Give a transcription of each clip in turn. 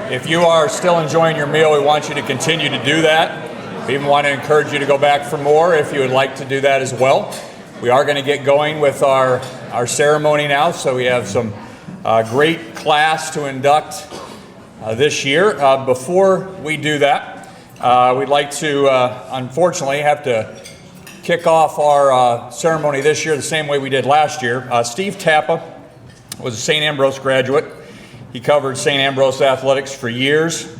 If you are still enjoying your meal, we want you to continue to do that. We even want to encourage you to go back for more if you would like to do that as well. We are going to get going with our ceremony now, so we have some great class to induct this year. Before we do that, we'd like to, unfortunately, have to kick off our ceremony this year the same way we did last year. Steve Tappa was a St. Ambrose graduate. He covered St. Ambrose athletics for years.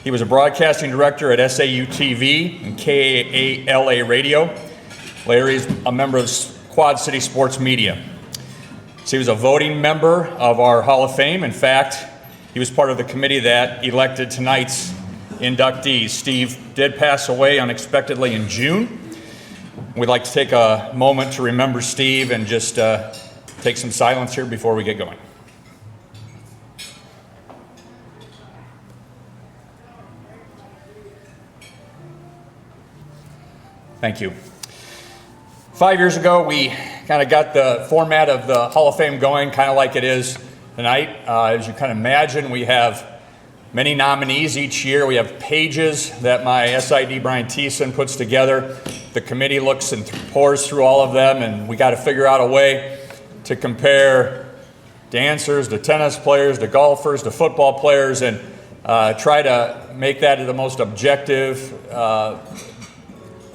He was a broadcasting director at SAU TV and KALA Radio. Later, he's a member of Quad City Sports Media. So he was a voting member of our Hall of Fame. In fact, he was part of the committee that elected tonight's inductees. Steve did pass away unexpectedly in June. We'd like to take a moment to remember Steve and just take some silence here before we get going. Thank you. 5 years ago, we kind of got the format of the Hall of Fame going, kind of like it is tonight. As you can imagine, we have many nominees each year. We have pages that my SID, Brian Thiessen, puts together. The committee looks and pours through all of them, and we got to figure out a way to compare dancers to tennis players to golfers to football players and try to make that the most objective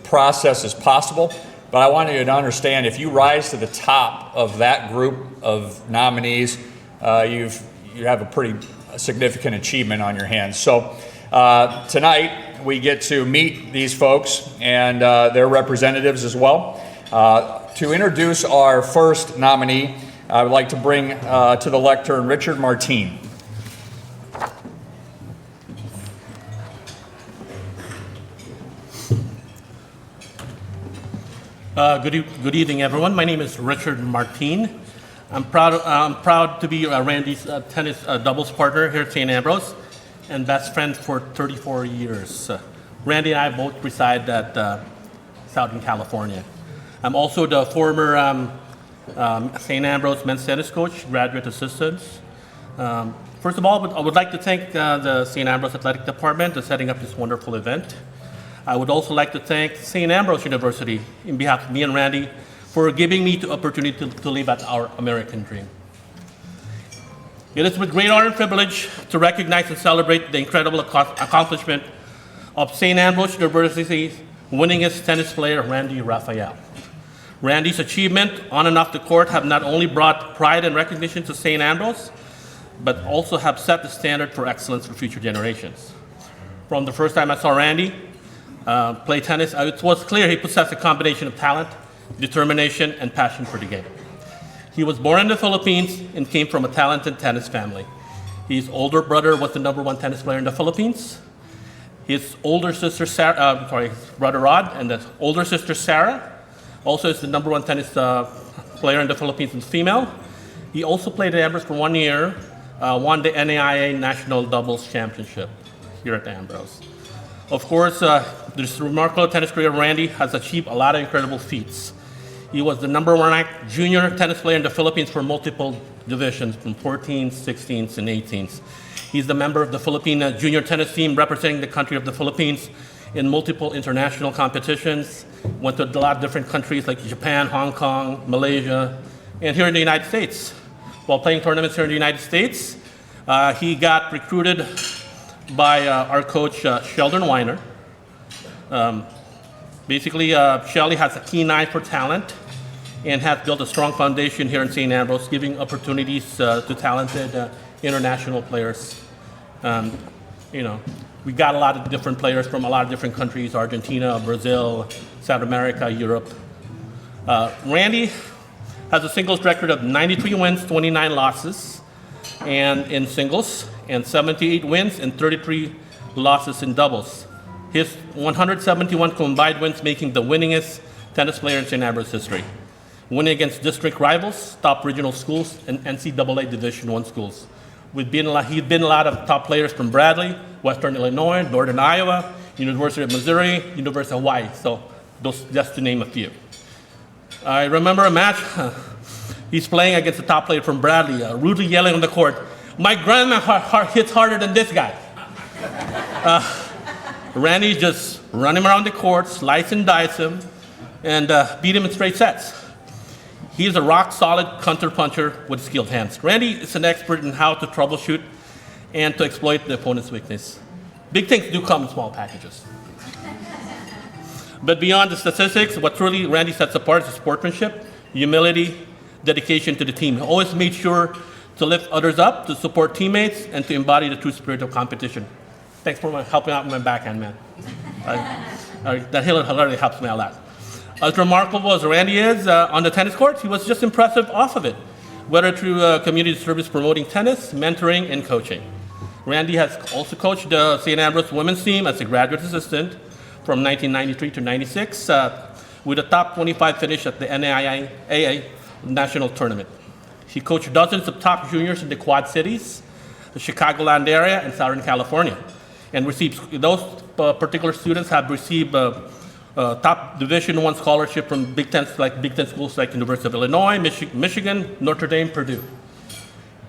process as possible. But I want you to understand, if you rise to the top of that group of nominees, you have a pretty significant achievement on your hands. So tonight we get to meet these folks and their representatives as well. To introduce our first nominee, I would like to bring to the lectern Richard Martin. Good evening, everyone. My name is Richard Martin. I'm proud to be Randy's tennis doubles partner here at St. Ambrose and best friend for 34 years. Randy and I both reside at Southern California. I'm also the former St. Ambrose men's tennis coach, graduate assistant. First of all, I would like to thank the St. Ambrose Athletic Department for setting up this wonderful event. I would also like to thank St. Ambrose University, in behalf of me and Randy, for giving me the opportunity to live out our American dream. It is with great honor and privilege to recognize and celebrate the incredible accomplishment of St. Ambrose University's winningest tennis player, Randy Rafael. Randy's achievement on and off the court have not only brought pride and recognition to St. Ambrose, but also have set the standard for excellence for future generations. From the first time I saw Randy play tennis, it was clear he possessed a combination of talent, determination, and passion for the game. He was born in the Philippines and came from a talented tennis family. His older brother was the #1 tennis player in the Philippines. His older sister, brother Rod, and the older sister Sarah, also is the #1 tennis player in the Philippines and female. He also played at Ambrose for 1 year, won the NAIA National Doubles Championship here at Ambrose. Of course, this remarkable tennis career, Randy has achieved a lot of incredible feats. He was the #1 ranked junior tennis player in the Philippines for multiple divisions, from 14s, 16s, and 18s. He's the member of the Philippine junior tennis team representing the country of the Philippines in multiple international competitions. Went to a lot of different countries like Japan, Hong Kong, Malaysia, and here in the United States. While playing tournaments here in the United States, he got recruited by our coach, Sheldon Weiner. Shelly has a keen eye for talent and has built a strong foundation here in St. Ambrose, giving opportunities to talented international players. We got a lot of different players from a lot of different countries: Argentina, Brazil, South America, Europe. Randy has a singles record of 93 wins, 29 losses, and in singles, and 78 wins and 33 losses in doubles. His 171 combined wins making the winningest tennis player in St. Ambrose history, winning against district rivals, top regional schools, and NCAA Division I schools. He's been a lot of top players from Bradley, Western Illinois, Northern Iowa, University of Missouri, University of Hawaii, so those just to name a few. I remember a match, he's playing against a top player from Bradley, rudely yelling on the court, "My grandma hits harder than this guy." Randy just run him around the court, slice and dice him, and beat him in straight sets. He's a rock-solid counter-puncher with skilled hands. Randy is an expert in how to troubleshoot and to exploit the opponent's weakness. Big things do come in small packages. But beyond the statistics, what truly Randy sets apart is his sportsmanship, humility, dedication to the team. He always made sure to lift others up, to support teammates, and to embody the true spirit of competition. Thanks for helping out with my backhand, man. That really helps me a lot. As remarkable as Randy is on the tennis court, he was just impressive off of it, whether through community service promoting tennis, mentoring, and coaching. Randy has also coached the St. Ambrose women's team as a graduate assistant from 1993 to 96, with a top 25 finish at the NAIA National Tournament. He coached dozens of top juniors in the Quad Cities, the Chicagoland area, and Southern California. And those particular students have received top Division I scholarship from Big Ten schools like University of Illinois, Michigan, Notre Dame, Purdue.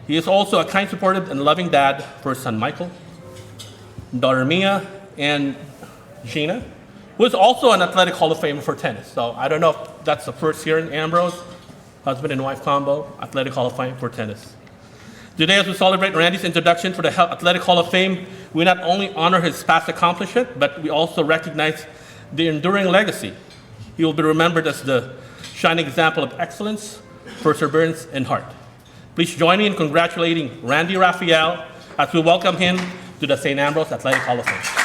He is also a kind, supportive, and loving dad for his son Michael, daughter Mia, and Gina, who is also an Athletic Hall of Famer for tennis. So I don't know if that's the first here in Ambrose, husband and wife combo, Athletic Hall of Fame for tennis. Today, as we celebrate Randy's introduction to the Athletic Hall of Fame, we not only honor his past accomplishment, but we also recognize the enduring legacy. He will be remembered as the shining example of excellence, perseverance, and heart. Please join me in congratulating Randy Rafael as we welcome him to the St. Ambrose Athletic Hall of Fame.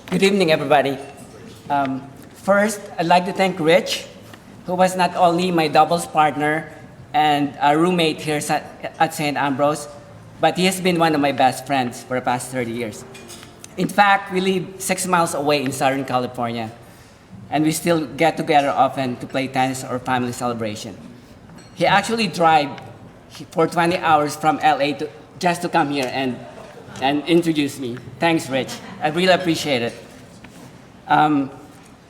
Good evening, everybody. First, I'd like to thank Rich, who was not only my doubles partner and a roommate here at St. Ambrose, but he has been one of my best friends for the past 30 years. In fact, we live 6 miles away in Southern California, and we still get together often to play tennis or family celebration. He actually drove for 20 hours from LA just to come here and introduce me. Thanks, Rich. I really appreciate it.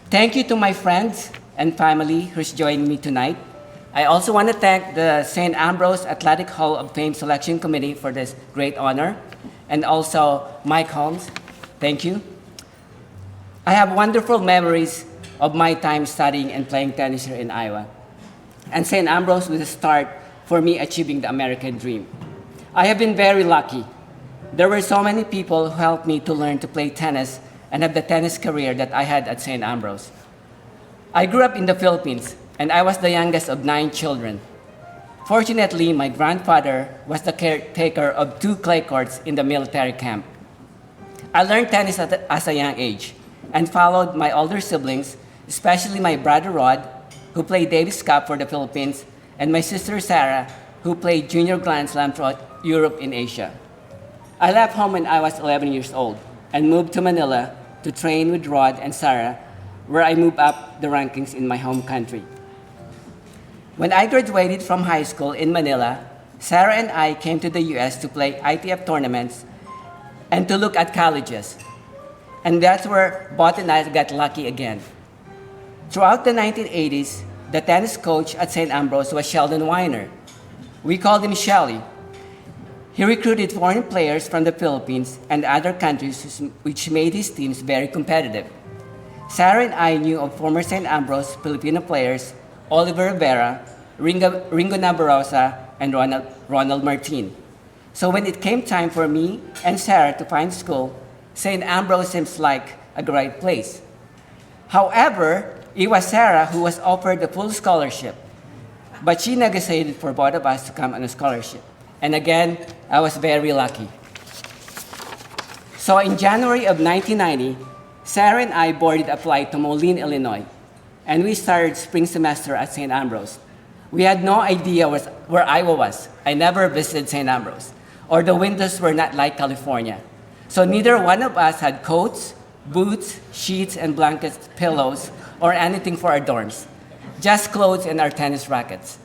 Thank you to my friends and family who's joining me tonight. I also want to thank the St. Ambrose Athletic Hall of Fame Selection Committee for this great honor, and also Mike Holmes. Thank you. I have wonderful memories of my time studying and playing tennis here in Iowa. And St. Ambrose was a start for me achieving the American dream. I have been very lucky. There were so many people who helped me to learn to play tennis and have the tennis career that I had at St. Ambrose. I grew up in the Philippines, and I was the youngest of 9 children. Fortunately, my grandfather was the caretaker of 2 clay courts in the military camp. I learned tennis at a young age and followed my older siblings, especially my brother Rod, who played Davis Cup for the Philippines, and my sister Sarah, who played Junior Grand Slam throughout Europe and Asia. I left home when I was 11 years old and moved to Manila to train with Rod and Sarah, where I moved up the rankings in my home country. When I graduated from high school in Manila, Sarah and I came to the US to play ITF tournaments and to look at colleges. And that's where Bot and I got lucky again. Throughout the 1980s, the tennis coach at St. Ambrose was Sheldon Weiner. We called him Shelly. He recruited foreign players from the Philippines and other countries, which made his teams very competitive. Sarah and I knew of former St. Ambrose Filipino players Oliver Rivera, Ringo Nabarosa, and Ronald Martin. So when it came time for me and Sarah to find school, St. Ambrose seems like a great place. However, it was Sarah who was offered the full scholarship, but she negotiated for both of us to come on a scholarship. And again, I was very lucky. So in January of 1990, Sarah and I boarded a flight to Moline, Illinois, and we started spring semester at St. Ambrose. We had no idea where Iowa was. I never visited St. Ambrose, or the winters were not like California. So neither one of us had coats, boots, sheets, and blankets, pillows, or anything for our dorms, just clothes and our tennis rackets.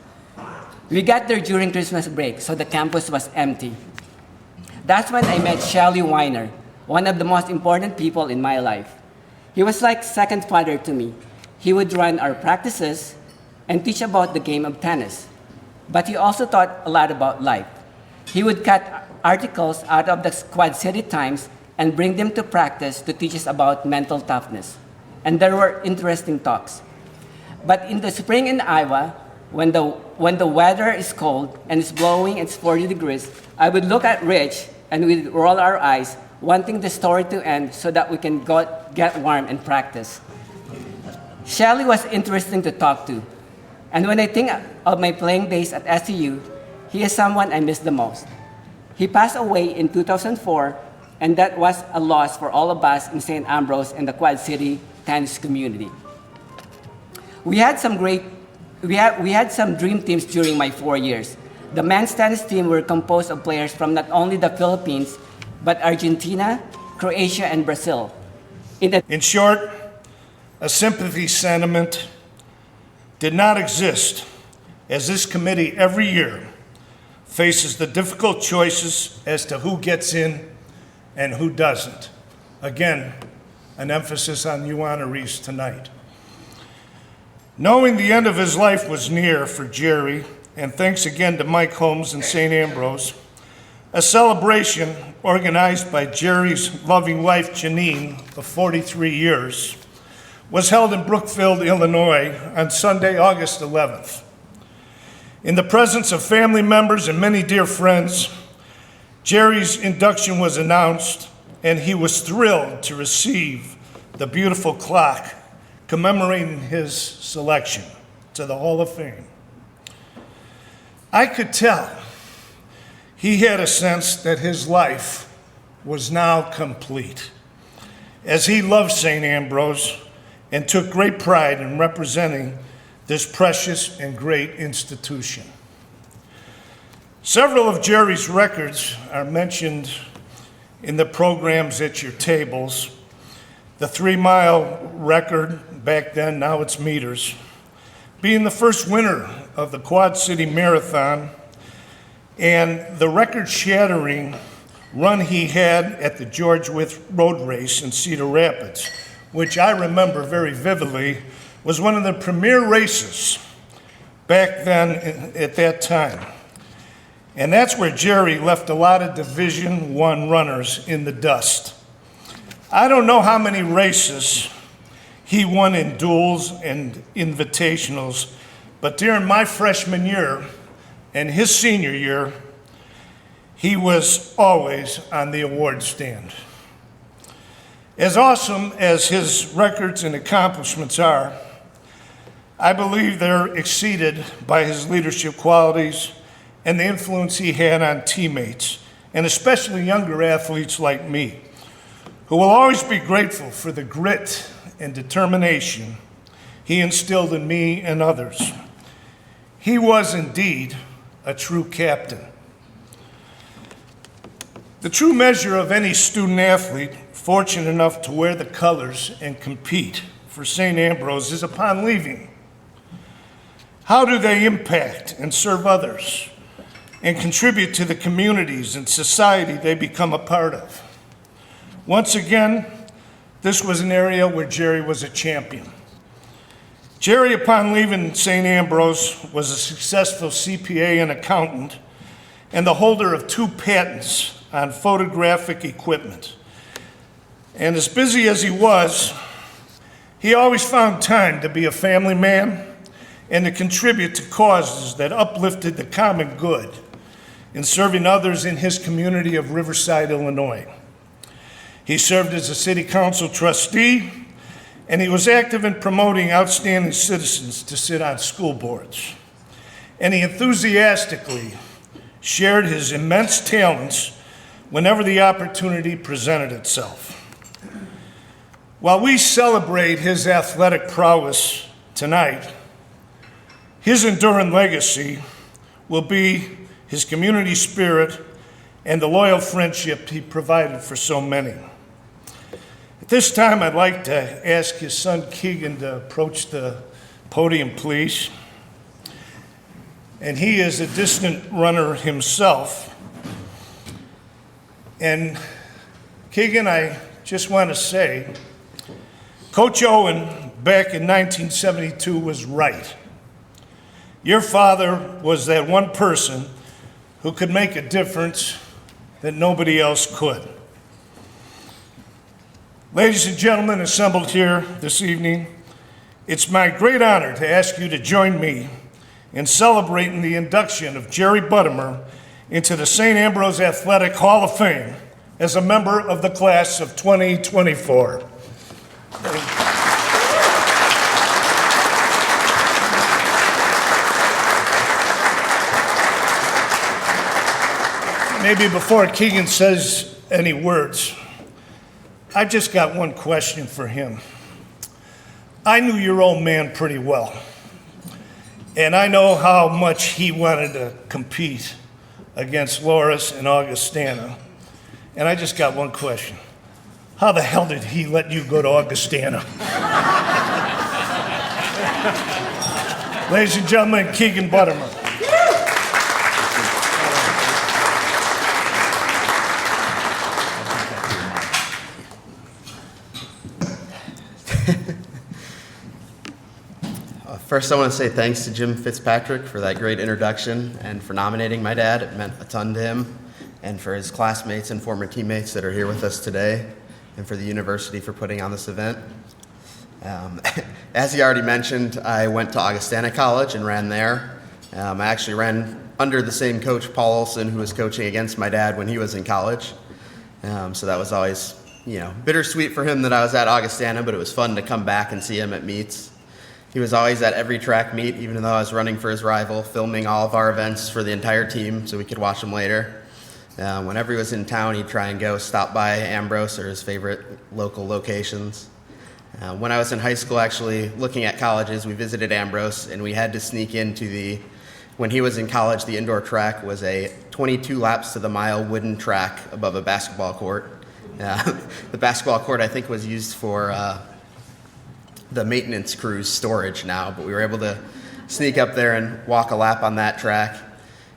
We got there during Christmas break, so the campus was empty. That's when I met Shelly Weiner, one of the most important people in my life. He was like second father to me. He would run our practices and teach about the game of tennis. But he also taught a lot about life. He would cut articles out of the Quad City Times and bring them to practice to teach us about mental toughness. And there were interesting talks. But in the spring in Iowa, when the weather is cold and it's blowing, it's 40 degrees, I would look at Rich and we'd roll our eyes, wanting the story to end so that we can get warm and practice. Shelly was interesting to talk to. And when I think of my playing days at SCU, he is someone I miss the most. He passed away in 2004, and that was a loss for all of us in St. Ambrose and the Quad City tennis community. We had some dream teams during my 4 years. The men's tennis team were composed of players from not only the Philippines, but Argentina, Croatia, and Brazil. In short, a sympathy sentiment did not exist, as this committee every year faces the difficult choices as to who gets in and who doesn't. Again, an emphasis on you honorees tonight. Knowing the end of his life was near for Jerry, and thanks again to Mike Holmes and St. Ambrose, a celebration organized by Jerry's loving wife, Janine, of 43 years, was held in Brookfield, Illinois on Sunday, August 11th. In the presence of family members and many dear friends, Jerry's induction was announced, and he was thrilled to receive the beautiful clock commemorating his selection to the Hall of Fame. I could tell he had a sense that his life was now complete, as he loved St. Ambrose and took great pride in representing this precious and great institution. Several of Jerry's records are mentioned in the programs at your tables. The 3-mile record, back then, now it's meters, being the first winner of the Quad City Marathon, and the record-shattering run he had at the George Wythe Road Race in Cedar Rapids, which I remember very vividly, was one of the premier races back then at that time. And that's where Jerry left a lot of Division I runners in the dust. I don't know how many races he won in duels and invitationals, but during my freshman year and his senior year, he was always on the award stand. As awesome as his records and accomplishments are, I believe they're exceeded by his leadership qualities and the influence he had on teammates, and especially younger athletes like me, who will always be grateful for the grit and determination he instilled in me and others. He was indeed a true captain. The true measure of any student athlete fortunate enough to wear the colors and compete for St. Ambrose is upon leaving. How do they impact and serve others and contribute to the communities and society they become a part of? Once again, this was an area where Jerry was a champion. Jerry, upon leaving St. Ambrose, was a successful CPA and accountant and the holder of 2 patents on photographic equipment. And as busy as he was, he always found time to be a family man and to contribute to causes that uplifted the common good in serving others in his community of Riverside, Illinois. He served as a city council trustee, and he was active in promoting outstanding citizens to sit on school boards. And he enthusiastically shared his immense talents whenever the opportunity presented itself. While we celebrate his athletic prowess tonight, his enduring legacy will be his community spirit and the loyal friendship he provided for so many. At this time, I'd like to ask his son Keegan to approach the podium, please. and he is a distant runner himself. And Keegan, I just want to say, Coach Owen back in 1972 was right. Your father was that one person who could make a difference that nobody else could. Ladies and gentlemen assembled here this evening, it's my great honor to ask you to join me in celebrating the induction of Jerry Buttimer into the St. Ambrose Athletic Hall of Fame as a member of the class of 2024. Maybe before Keegan says any words, I've just got one question for him. I knew your old man pretty well, and I know how much he wanted to compete against Loris and Augustana, and I just got one question. How the hell did he let you go to Augustana? Ladies and gentlemen, Keegan Buttimer. First, I want to say thanks to Jim Fitzpatrick for that great introduction and for nominating my dad. It meant a ton to him, and for his classmates and former teammates that are here with us today, and for the university for putting on this event. As he already mentioned, I went to Augustana College and ran there. I actually ran under the same coach, Paul Olson, who was coaching against my dad when he was in college. So that was always, bittersweet for him that I was at Augustana, but it was fun to come back and see him at meets. He was always at every track meet, even though I was running for his rival, filming all of our events for the entire team so we could watch him later. Whenever he was in town, he'd try and go stop by Ambrose or his favorite local locations. When I was in high school, actually looking at colleges, we visited Ambrose, and we had to sneak into when he was in college, the indoor track was a 22 laps to the mile wooden track above a basketball court. The basketball court, I think, was used for the maintenance crew's storage now, but we were able to sneak up there and walk a lap on that track.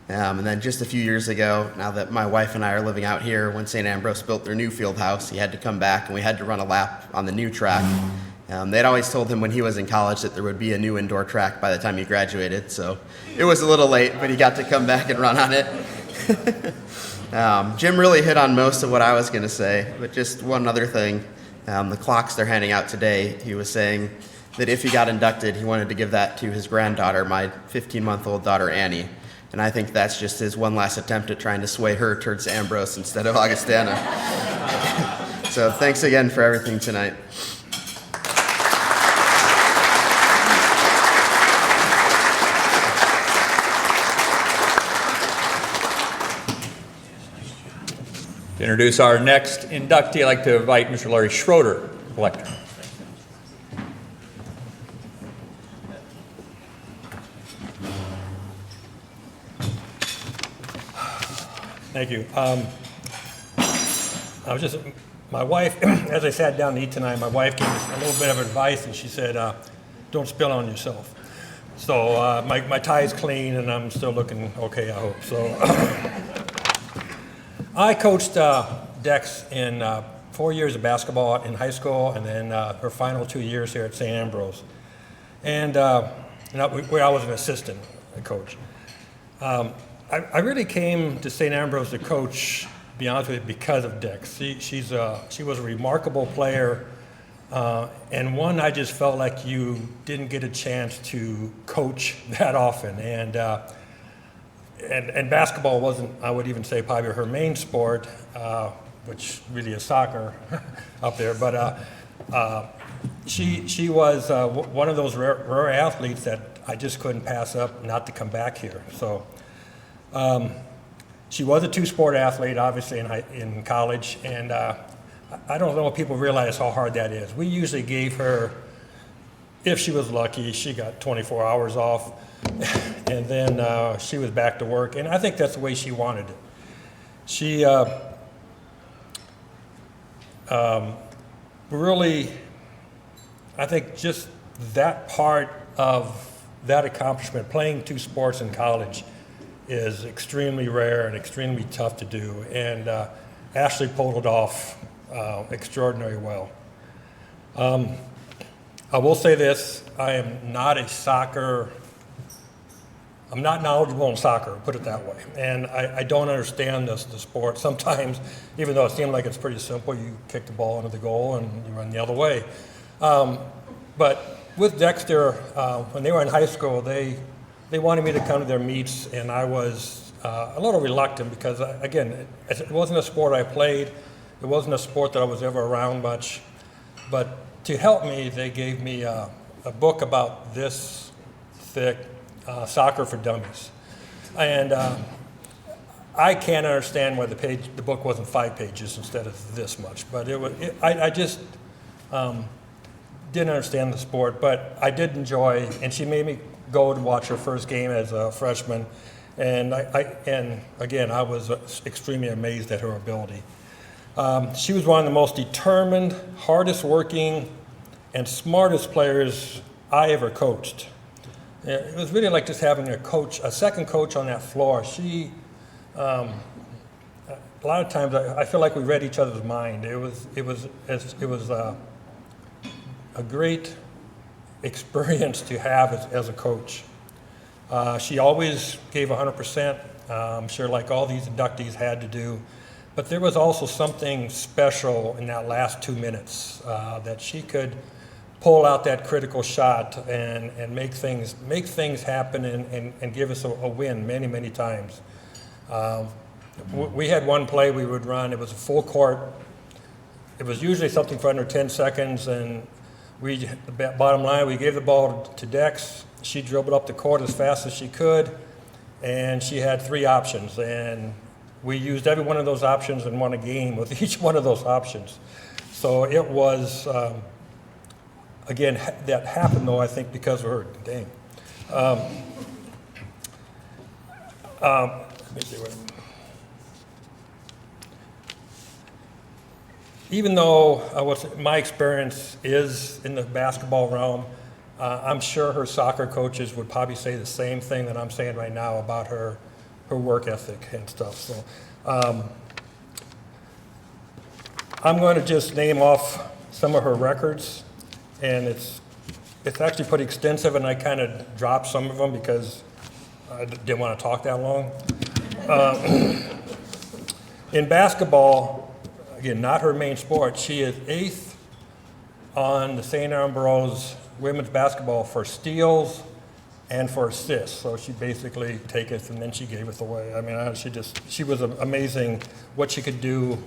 And then just a few years ago, now that my wife and I are living out here, when St. Ambrose built their new field house, he had to come back and we had to run a lap on the new track. They'd always told him when he was in college that there would be a new indoor track by the time he graduated, so it was a little late, but he got to come back and run on it. Jim really hit on most of what I was going to say, but just one other thing. The clocks they're handing out today, he was saying that if he got inducted, he wanted to give that to his granddaughter, my 15-month-old daughter, Annie. And I think that's just his one last attempt at trying to sway her towards Ambrose instead of Augustana. So thanks again for everything tonight. To introduce our next inductee, I'd like to invite Mr. Larry Schroeder, collector. Thank you. My wife, as I sat down to eat tonight, my wife gave us a little bit of advice, and she said, don't spill on yourself. So my tie is clean, and I'm still looking okay, I hope. So I coached Dex in 4 years of basketball in high school, and then her final 2 years here at St. Ambrose. And where I was an assistant coach. I really came to St. Ambrose to coach, to be honest with you, because of Dex. She was a remarkable player, and one I just felt like you didn't get a chance to coach that often. And basketball wasn't, I would even say, probably her main sport, which really is soccer up there. But she was one of those rare athletes that I just couldn't pass up not to come back here. So. She was a two-sport athlete, obviously, in college, and I don't know if people realize how hard that is. We usually gave her, if she was lucky, she got 24 hours off, and then she was back to work, and I think that's the way she wanted it. She really, I think just that part of that accomplishment, playing two sports in college, is extremely rare and extremely tough to do. And Ashley pulled it off extraordinarily well. I will say this, I'm not knowledgeable in soccer, put it that way. And I don't understand the sport. Sometimes, even though it seems like it's pretty simple, you kick the ball into the goal and you run the other way. But with Dexter, when they were in high school, they wanted me to come to their meets, and I was a little reluctant because, again, it wasn't a sport I played. It wasn't a sport that I was ever around much. But to help me, they gave me a book about this thick, Soccer for Dummies. And I can't understand why the book wasn't 5 pages instead of this much. But I just didn't understand the sport, but I did enjoy, and she made me go to watch her first game as a freshman. And again, I was extremely amazed at her ability. She was one of the most determined, hardest working, and smartest players I ever coached. It was really like just having a second coach on that floor. She, a lot of times I feel like we read each other's mind. It was a great experience to have as a coach. She always gave 100%. I'm sure like all these inductees had to do. But there was also something special in that last 2 minutes that she could pull out that critical shot and make things happen and give us a win many, many times. We had one play we would run. It was a full court. It was usually something for under 10 seconds, and bottom line, we gave the ball to Dex. She dribbled up the court as fast as she could, and she had 3 options, and we used every one of those options and won a game with each one of those options. So it was, again, that happened though, I think, because of her. Dang. Let me see what. Even though my experience is in the basketball realm, I'm sure her soccer coaches would probably say the same thing that I'm saying right now about her work ethic and stuff. So I'm going to just name off some of her records, and it's actually pretty extensive, and I kind of dropped some of them because I didn't want to talk that long. In basketball, again, not her main sport, she is 8th on the St. Ambrose women's basketball for steals and for assists. So she basically take it and then she gave it away. I mean, she was amazing what she could do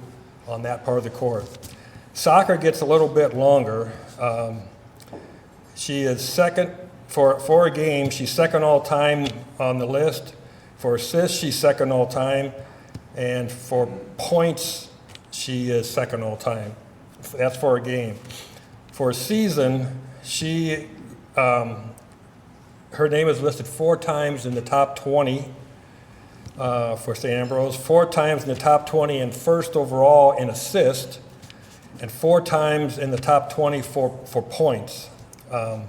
on that part of the court. Soccer gets a little bit longer. She is second for a game. She's second all time on the list. For assists, she's second all time, and for points, she is second all time. That's for a game. For a season, she. Her name is listed 4 times in the top 20 for St. Ambrose, 4 times in the top 20 and first overall in assist, and 4 times in the top 20 for points. I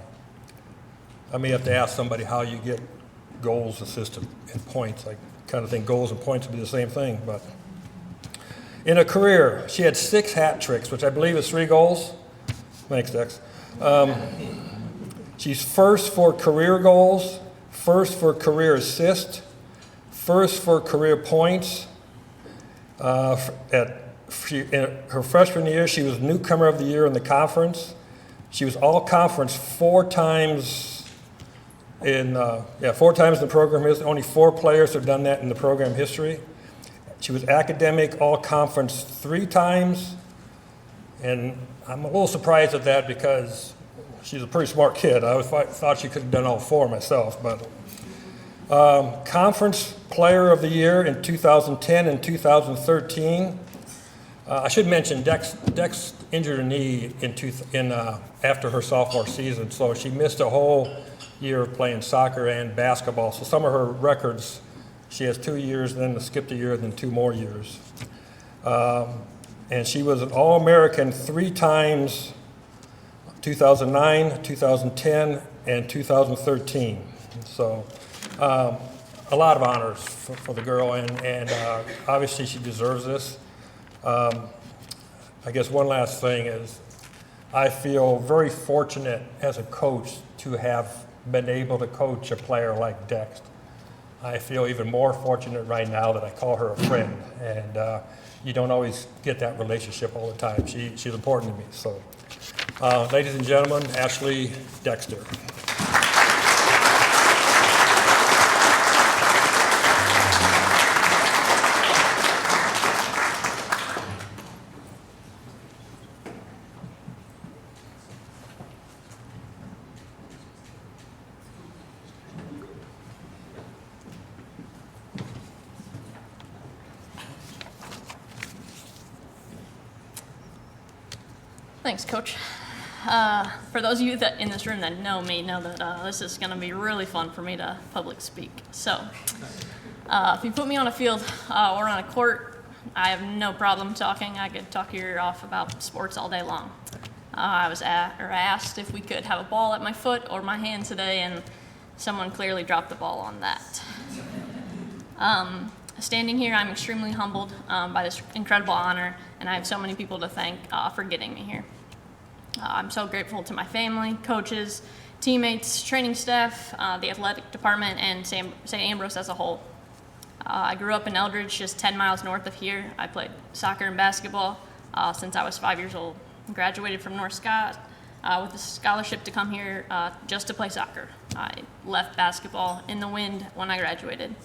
may have to ask somebody how you get goals, assists, and points. I kind of think goals and points would be the same thing. But in a career, she had 6 hat tricks, which I believe is 3 goals. Thanks, Dex. She's first for career goals, first for career assist, first for career points. In her freshman year, she was newcomer of the year in the conference. She was all conference 4 times 4 times in the program history. Only 4 players have done that in the program history. She was academic all conference 3 times, and I'm a little surprised at that because she's a pretty smart kid. I thought she could have done all 4 myself, but conference player of the year in 2010 and 2013. I should mention Dex injured her knee after her sophomore season, so she missed a whole year of playing soccer and basketball. So some of her records, she has 2 years, then skipped a year, then 2 more years. And she was an All-American 3 times, 2009, 2010, and 2013. And so a lot of honors for the girl, and obviously she deserves this. I guess one last thing is I feel very fortunate as a coach to have been able to coach a player like Dexter. I feel even more fortunate right now that I call her a friend, and you don't always get that relationship all the time. She's important to me. So, ladies and gentlemen, Ashley Dexter. Thanks, Coach. For those of you that in this room that know me, know that this is going to be really fun for me to public speak. So, if you put me on a field or on a court, I have no problem talking. I could talk your ear off about sports all day long. I was asked if we could have a ball at my foot or my hand today, and someone clearly dropped the ball on that. Standing here, I'm extremely humbled by this incredible honor, and I have so many people to thank for getting me here. I'm so grateful to my family, coaches, teammates, training staff, the athletic department, and St. Ambrose as a whole. I grew up in Eldridge, just 10 miles north of here. I played soccer and basketball since I was 5 years old. Graduated from North Scott with a scholarship to come here just to play soccer. I left basketball in the wind when I graduated.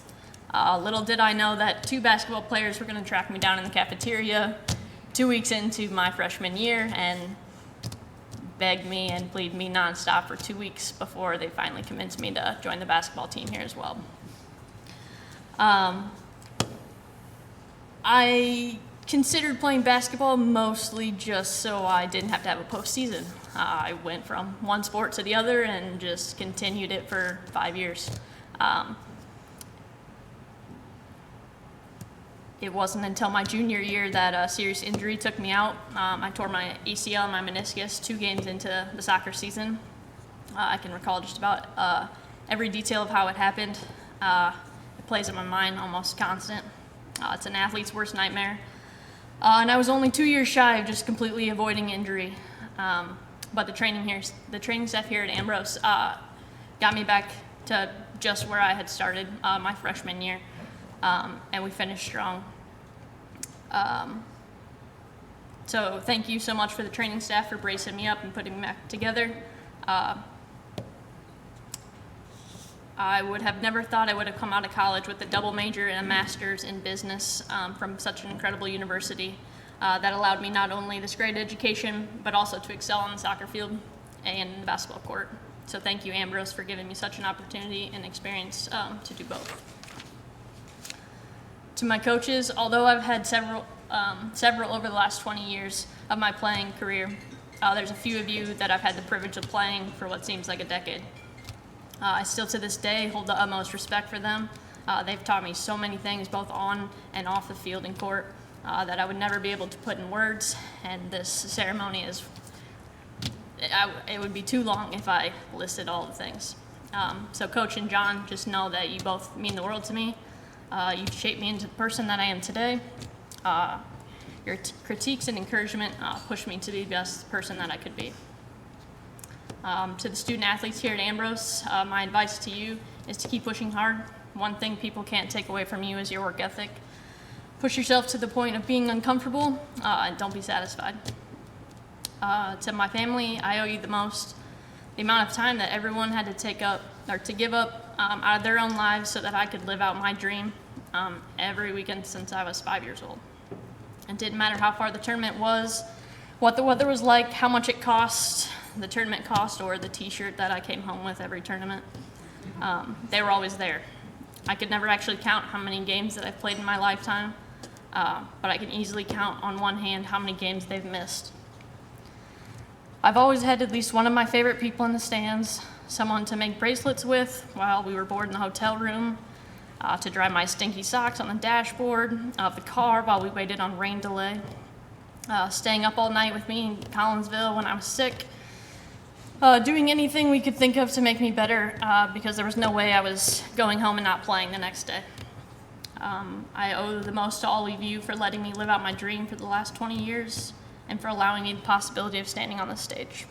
Little did I know that 2 basketball players were going to track me down in the cafeteria 2 weeks into my freshman year and beg me and plead me nonstop for 2 weeks before they finally convinced me to join the basketball team here as well. I considered playing basketball mostly just so I didn't have to have a postseason. I went from one sport to the other and just continued it for 5 years. It wasn't until my junior year that a serious injury took me out. I tore my ACL and my meniscus 2 games into the soccer season. I can recall just about every detail of how it happened. It plays in my mind almost constant. It's an athlete's worst nightmare. And I was only 2 years shy of just completely avoiding injury. But the training staff here at Ambrose got me back to just where I had started my freshman year. And we finished strong. So thank you so much for the training staff for bracing me up and putting me back together. I would have never thought I would have come out of college with a double major and a master's in business from such an incredible university that allowed me not only this great education, but also to excel on the soccer field and the basketball court. So thank you, Ambrose, for giving me such an opportunity and experience to do both. To my coaches, although I've had several over the last 20 years of my playing career, there's a few of you that I've had the privilege of playing for what seems like a decade. I still to this day hold the utmost respect for them. They've taught me so many things, both on and off the field and court, that I would never be able to put in words, and this ceremony it would be too long if I listed all the things. So Coach and John, just know that you both mean the world to me. You've shaped me into the person that I am today. Your critiques and encouragement pushed me to be the best person that I could be. To the student athletes here at Ambrose, my advice to you is to keep pushing hard. One thing people can't take away from you is your work ethic. Push yourself to the point of being uncomfortable and don't be satisfied. To my family, I owe you the most. The amount of time that everyone had to give up out of their own lives so that I could live out my dream every weekend since I was 5 years old. It didn't matter how far the tournament was, what the weather was like, how much it cost, the tournament cost, or the t-shirt that I came home with every tournament. They were always there. I could never actually count how many games that I've played in my lifetime, but I can easily count on one hand how many games they've missed. I've always had at least one of my favorite people in the stands, someone to make bracelets with while we were bored in the hotel room, to dry my stinky socks on the dashboard of the car while we waited on rain delay, staying up all night with me in Collinsville when I was sick, Doing anything we could think of to make me better, because there was no way I was going home and not playing the next day. I owe the most to all of you for letting me live out my dream for the last 20 years and for allowing me the possibility of standing on the stage.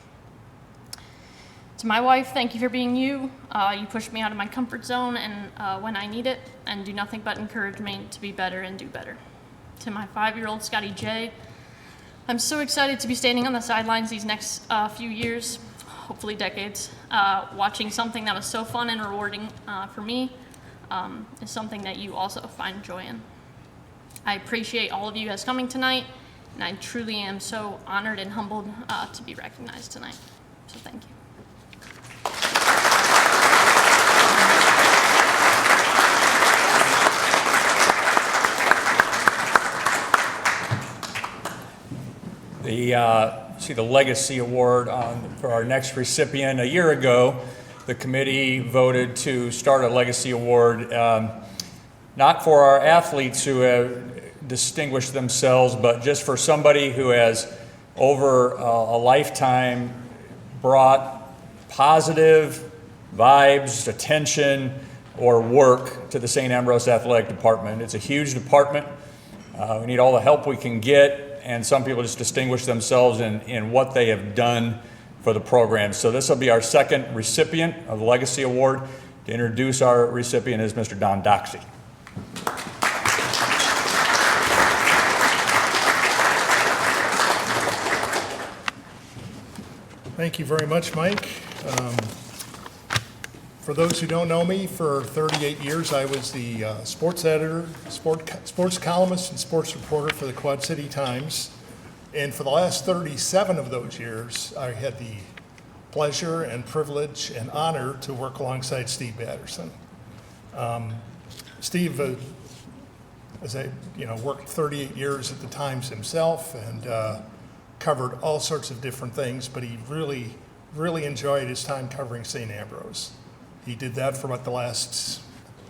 To my wife, thank you for being you. You pushed me out of my comfort zone and when I need it, and do nothing but encourage me to be better and do better. To my 5-year-old Scotty J, I'm so excited to be standing on the sidelines these next few years, hopefully decades. Watching something that was so fun and rewarding for me is something that you also find joy in. I appreciate all of you as coming tonight, and I truly am so honored and humbled to be recognized tonight. So thank you. The Legacy Award for our next recipient. A year ago, the committee voted to start a Legacy Award, not for our athletes who have distinguished themselves, but just for somebody who has, over a lifetime, brought positive vibes, attention, or work to the St. Ambrose Athletic Department. It's a huge department. We need all the help we can get, and some people just distinguish themselves in what they have done for the program. So this will be our second recipient of the Legacy Award. To introduce our recipient is Mr. Don Doxey. Thank you very much, Mike. For those who don't know me, for 38 years I was the sports editor, sports columnist, and sports reporter for the Quad City Times. And for the last 37 of those years, I had the pleasure and privilege and honor to work alongside Steve Batterson. Steve, worked 38 years at the Times himself and covered all sorts of different things, but he really, really enjoyed his time covering St. Ambrose. He did that for about the last,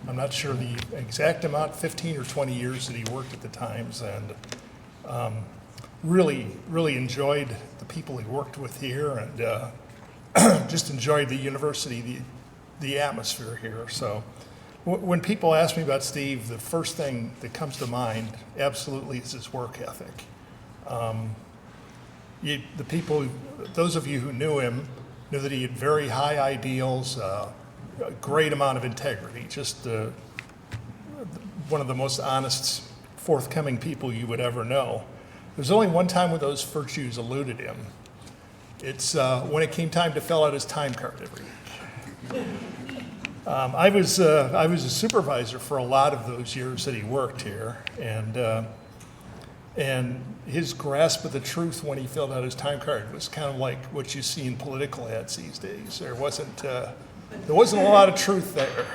I'm not sure the exact amount, 15 or 20 years that he worked at the Times, and really, really enjoyed the people he worked with here, and just enjoyed the university, the atmosphere here. So when people ask me about Steve, the first thing that comes to mind absolutely is his work ethic. Those of you who knew him knew that he had very high ideals, a great amount of integrity, just one of the most honest, forthcoming people you would ever know. There's only one time when those virtues eluded him. It's when it came time to fill out his time card every week. I was a supervisor for a lot of those years that he worked here, and his grasp of the truth when he filled out his time card was kind of like what you see in political ads these days. There wasn't a lot of truth there.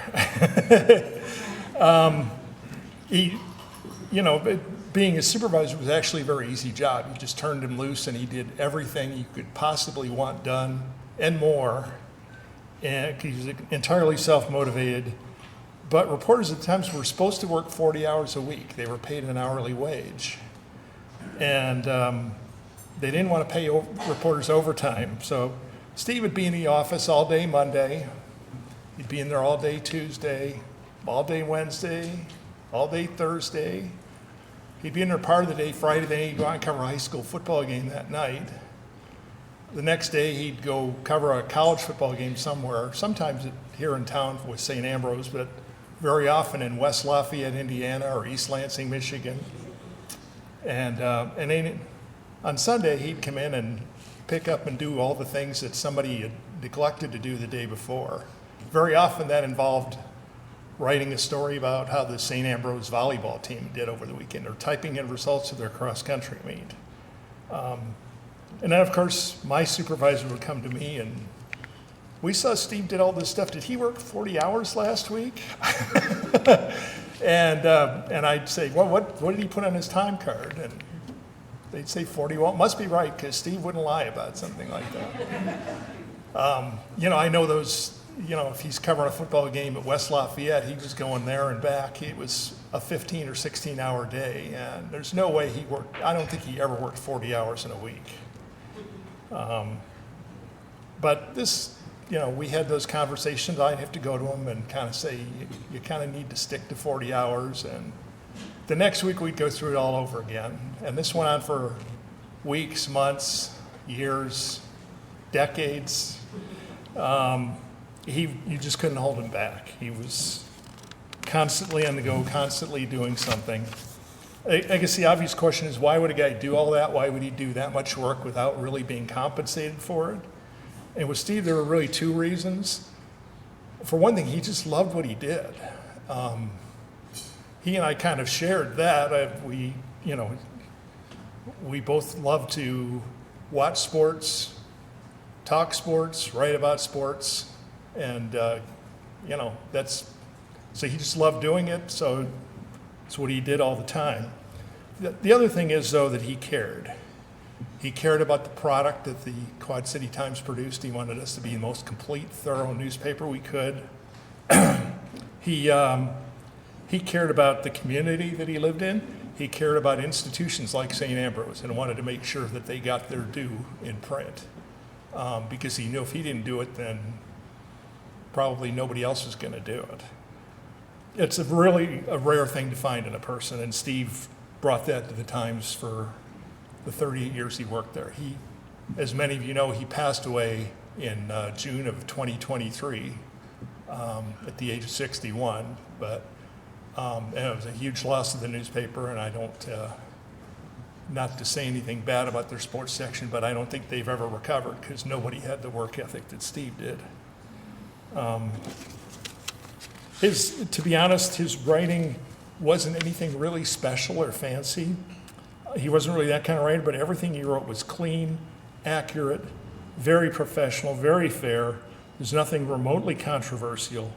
Being a supervisor was actually a very easy job. You just turned him loose and he did everything you could possibly want done and more. And he was entirely self-motivated. But reporters at the Times were supposed to work 40 hours a week. They were paid an hourly wage. And they didn't want to pay reporters overtime. So Steve would be in the office all day Monday. He'd be in there all day Tuesday, all day Wednesday, all day Thursday. He'd be in there part of the day Friday, then he'd go out and cover a high school football game that night. The next day he'd go cover a college football game somewhere, sometimes here in town with St. Ambrose, but very often in West Lafayette, Indiana, or East Lansing, Michigan. And then on Sunday he'd come in and pick up and do all the things that somebody had neglected to do the day before. Very often that involved writing a story about how the St. Ambrose volleyball team did over the weekend, or typing in results of their cross-country meet. And then, of course, my supervisor would come to me, and we saw Steve did all this stuff. Did he work 40 hours last week? and I'd say, well, what did he put on his time card? And they'd say 40. Well, it must be right, because Steve wouldn't lie about something like that. I know those. If he's covering a football game at West Lafayette, he was going there and back. It was a 15 or 16-hour day, and there's no way he worked. I don't think he ever worked 40 hours in a week. But this, we had those conversations. I'd have to go to him and kind of say, you kind of need to stick to 40 hours. And the next week we'd go through it all over again. And this went on for weeks, months, years, decades. You just couldn't hold him back. He was constantly on the go, constantly doing something. I guess the obvious question is, why would a guy do all that? Why would he do that much work without really being compensated for it? And with Steve, there were really two reasons. For one thing, he just loved what he did. He and I kind of shared that. We both love to watch sports, talk sports, write about sports, and so he just loved doing it. So it's what he did all the time. The other thing is, though, that he cared. He cared about the product that the Quad City Times produced. He wanted us to be the most complete, thorough newspaper we could. He cared about the community that he lived in. He cared about institutions like St. Ambrose and wanted to make sure that they got their due in print. Because he knew if he didn't do it, then probably nobody else was going to do it. It's really a rare thing to find in a person, and Steve brought that to the Times for the 38 years he worked there. He, as many of you know, he passed away in June of 2023 at the age of 61, but and it was a huge loss to the newspaper, and I don't, not to say anything bad about their sports section, but I don't think they've ever recovered because nobody had the work ethic that Steve did. To be honest, his writing wasn't anything really special or fancy. He wasn't really that kind of writer, but everything he wrote was clean, accurate, very professional, very fair. There's nothing remotely controversial,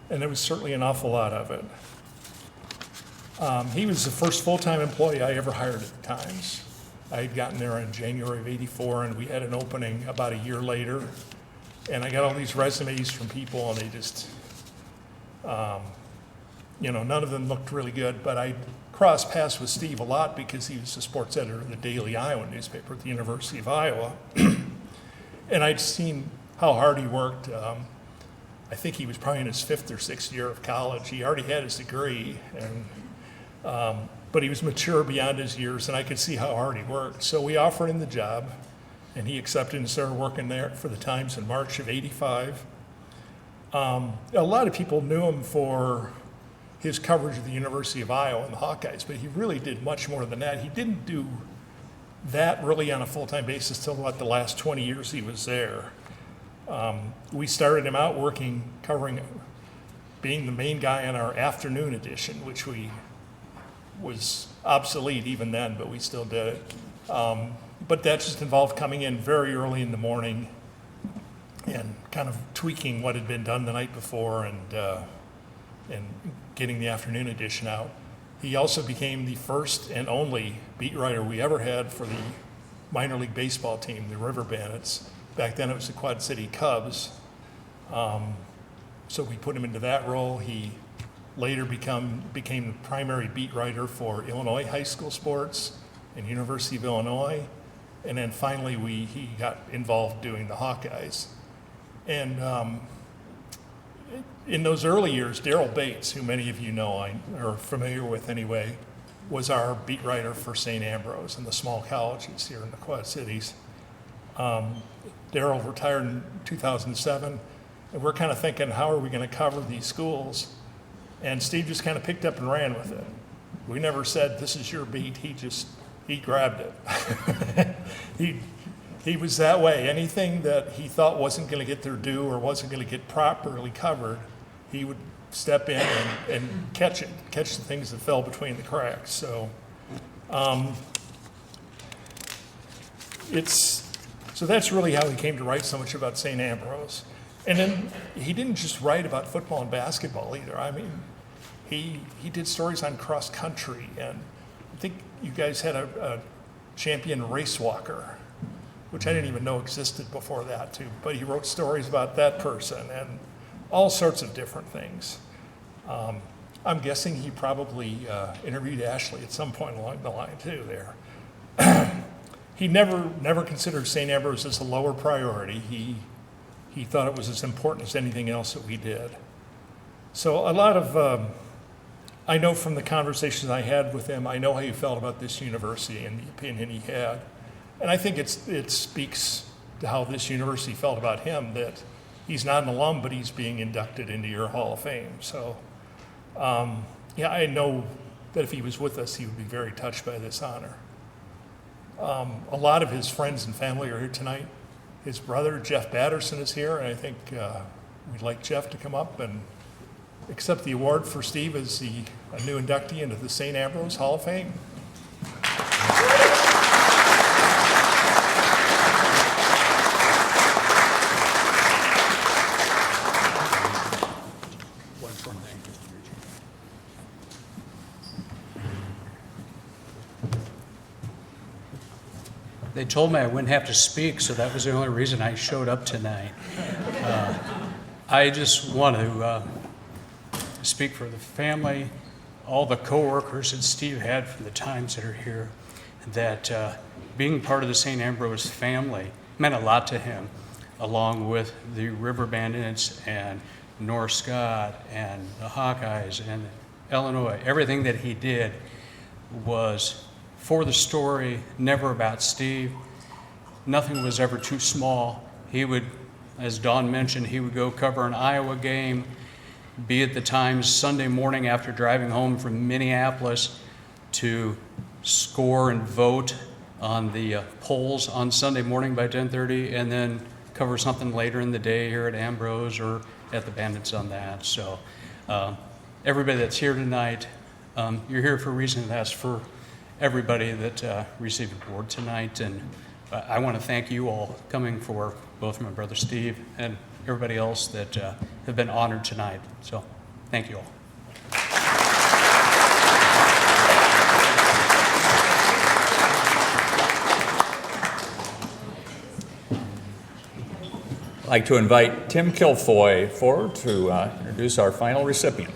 and there was certainly an awful lot of it. He was the first full-time employee I ever hired at the Times. I had gotten there in January of '84, and we had an opening about a year later. And I got all these resumes from people, and they just, none of them looked really good. But I crossed paths with Steve a lot because he was the sports editor of the Daily Iowa newspaper at the University of Iowa. And I'd seen how hard he worked. I think he was probably in his 5th or 6th year of college. He already had his degree, but he was mature beyond his years, and I could see how hard he worked. So we offered him the job, and he accepted and started working there for the Times in March of '85. A lot of people knew him for his coverage of the University of Iowa and the Hawkeyes, but he really did much more than that. He didn't do that really on a full-time basis till about the last 20 years he was there. We started him out covering, being the main guy on our afternoon edition, which was obsolete even then, but we still did it. But that just involved coming in very early in the morning and kind of tweaking what had been done the night before and getting the afternoon edition out. He also became the first and only beat writer we ever had for the minor league baseball team, the River Bandits. Back then it was the Quad City Cubs. So we put him into that role. He later became the primary beat writer for Illinois high school sports and University of Illinois. And then finally he got involved doing the Hawkeyes. And in those early years, Daryl Bates, who many of you know, are familiar with anyway, was our beat writer for St. Ambrose and the small colleges here in the Quad Cities. Daryl retired in 2007, and we're kind of thinking, how are we going to cover these schools? And Steve just kind of picked up and ran with it. We never said, this is your beat. He grabbed it. He was that way. Anything that he thought wasn't going to get their due or wasn't going to get properly covered, he would step in and catch the things that fell between the cracks. So so that's really how he came to write so much about St. Ambrose. And then he didn't just write about football and basketball either. I mean, he did stories on cross country, and I think you guys had a champion race walker, which I didn't even know existed before that too. But he wrote stories about that person and all sorts of different things. I'm guessing he probably interviewed Ashley at some point along the line too there. He never considered St. Ambrose as a lower priority. he thought it was as important as anything else that we did. So a lot of, I know from the conversations I had with him, I know how he felt about this university and the opinion he had. And I think it speaks to how this university felt about him, that he's not an alum, but he's being inducted into your Hall of Fame. So, yeah, I know that if he was with us, he would be very touched by this honor. A lot of his friends and family are here tonight. His brother, Steve Batterson, is here, and I think we'd like Jeff to come up and accept the award for Steve as a new inductee into the St. Ambrose Hall of Fame. They told me I wouldn't have to speak, so that was the only reason I showed up tonight. I just want to speak for the family, all the coworkers that Steve had from the times that are here, that being part of the St. Ambrose family meant a lot to him, along with the River Bandits and North Scott and the Hawkeyes and Illinois. Everything that he did was for the story, never about Steve. Nothing was ever too small. He would, as Dawn mentioned, he would go cover an Iowa game, be at the Times Sunday morning after driving home from Minneapolis to score and vote on the polls on Sunday morning by 10:30, and then cover something later in the day here at Ambrose or at the Bandits on that. So everybody that's here tonight, you're here for a reason, and that's for everybody that received an award tonight. And I want to thank you all coming, for both my brother Steve and everybody else that have been honored tonight. So thank you all. I'd like to invite Tim Kilfoy forward to introduce our final recipient.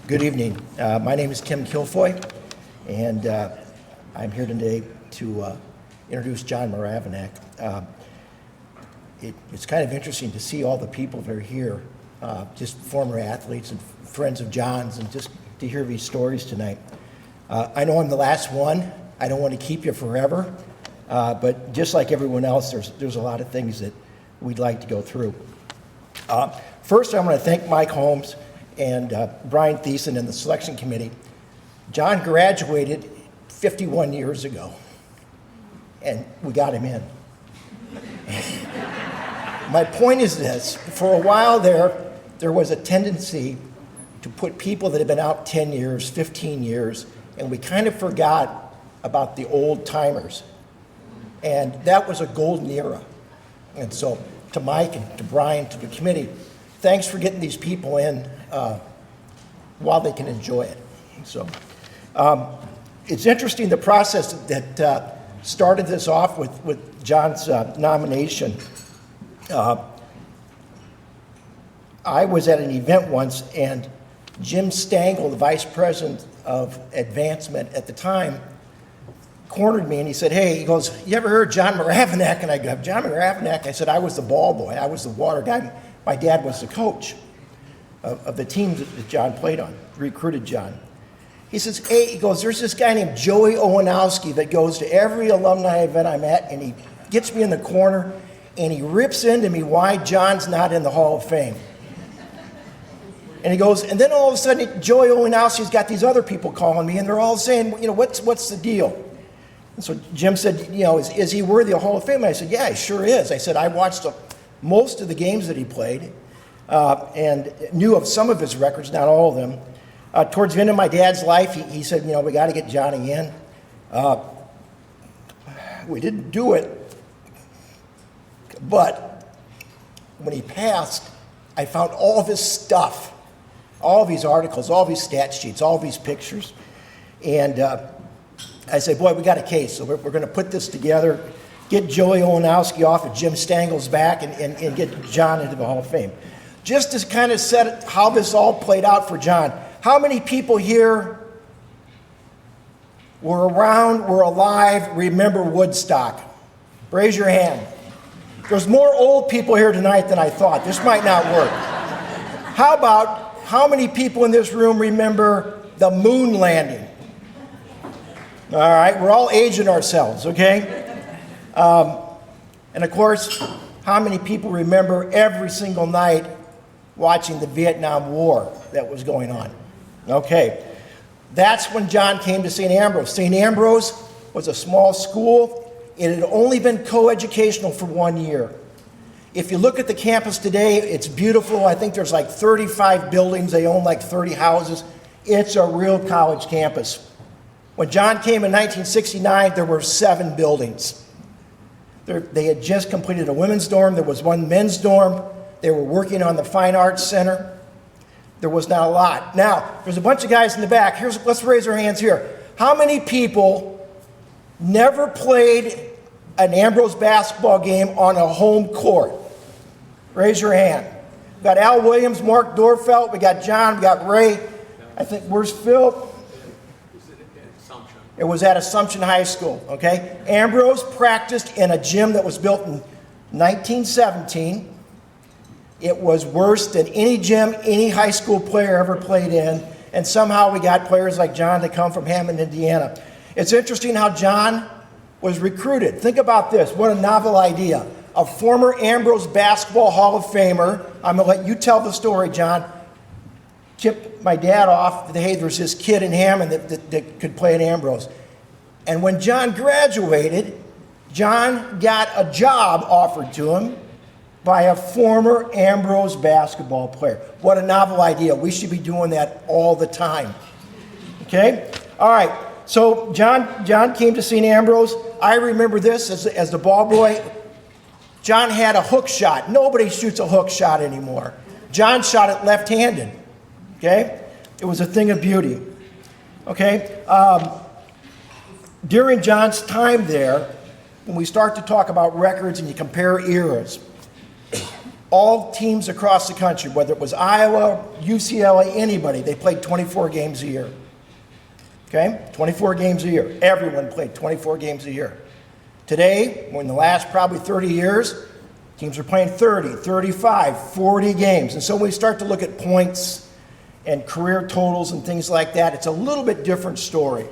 Good evening. My name is Tim Kilfoy, and I'm here today to introduce John Mravinac. It's kind of interesting to see all the people that are here, just former athletes and friends of John's, and just to hear these stories tonight. I know I'm the last one. I don't want to keep you forever, but just like everyone else, there's a lot of things that we'd like to go through. First, I want to thank Mike Holmes and Brian Thiessen and the selection committee. John graduated 51 years ago, and we got him in. My point is this: for a while there was a tendency to put people that had been out 10 years, 15 years, and we kind of forgot about the old timers. And that was a golden era. And so to Mike and to Brian, to the committee, thanks for getting these people in while they can enjoy it. So it's interesting, the process that started this off with John's nomination. I was at an event once, and Jim Stangl, the vice president of advancement at the time, cornered me and he said, "Hey," he goes, "you ever heard John Mravinac?" And I go, "John Mravinac?" I said, "I was the ball boy. I was the water guy. My dad was the coach of the team that John played on, recruited John." He says, "Hey," he goes, "there's this guy named Joey Owenowski that goes to every alumni event I'm at, and he gets me in the corner and he rips into me why John's not in the Hall of Fame." And he goes, and then all of a sudden, Joey Owenowski's got these other people calling me, and they're all saying, what's the deal? And so Jim said, is he worthy of Hall of Fame? And I said, yeah, he sure is. I said, I watched most of the games that he played and knew of some of his records, not all of them. Towards the end of my dad's life, he said, we got to get Johnny in. We didn't do it, but when he passed, I found all of his stuff all these articles, all these stat sheets, all these pictures. And I said, boy, we got a case, so we're going to put this together, get Joey Olenowski off of Jim Stangel's back, and get John into the Hall of Fame. Just to kind of set how this all played out for John. How many people here were around, were alive, remember Woodstock? Raise your hand. There's more old people here tonight than I thought. This might not work. How about how many people in this room remember the moon landing? All right, we're all aging ourselves, okay? And of course, how many people remember every single night watching the Vietnam War that was going on? Okay, that's when John came to St. Ambrose. St. Ambrose was a small school. It had only been co-educational for 1 year. If you look at the campus today, it's beautiful. I think there's like 35 buildings. They own like 30 houses. It's a real college campus. When John came in 1969, there were 7 buildings. They had just completed a women's dorm. There was 1 men's dorm. They were working on the Fine Arts Center. There was not a lot. Now, there's a bunch of guys in the back. Let's raise our hands here. How many people never played an Ambrose basketball game on a home court? Raise your hand. We got Al Williams, Mark Dorfelt, we got John, we got Ray. I think, where's Phil? It was at Assumption High School, okay? Ambrose practiced in a gym that was built in 1917. It was worse than any gym any high school player ever played in, and somehow we got players like John to come from Hammond, Indiana. It's interesting how John was recruited. Think about this, what a novel idea. A former Ambrose Basketball Hall of Famer, I'm gonna let you tell the story, John, tipped my dad off, hey, there's this kid in Hammond that could play at Ambrose. And when John graduated, John got a job offered to him by a former Ambrose basketball player. What a novel idea. We should be doing that all the time. Okay? All right. So John came to St. Ambrose. I remember this as the ball boy. John had a hook shot. Nobody shoots a hook shot anymore. John shot it left-handed. Okay? It was a thing of beauty. Okay? During John's time there, when we start to talk about records and you compare eras, all teams across the country, whether it was Iowa, UCLA, anybody, they played 24 games a year. Okay? 24 games a year. Everyone played 24 games a year. Today, in the last probably 30 years, teams are playing 30, 35, 40 games. And so when we start to look at points and career totals and things like that, it's a little bit different story.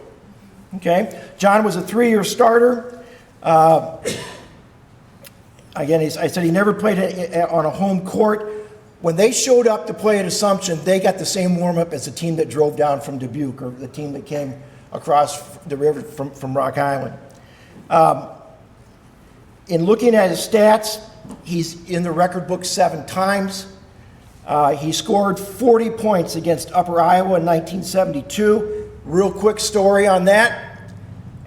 Okay? John was a 3-year starter. Again, I said he never played on a home court. When they showed up to play at Assumption, they got the same warm-up as the team that drove down from Dubuque or the team that came across the river from Rock Island. In looking at his stats, he's in the record book 7 times. He scored 40 points against Upper Iowa in 1972. Real quick story on that.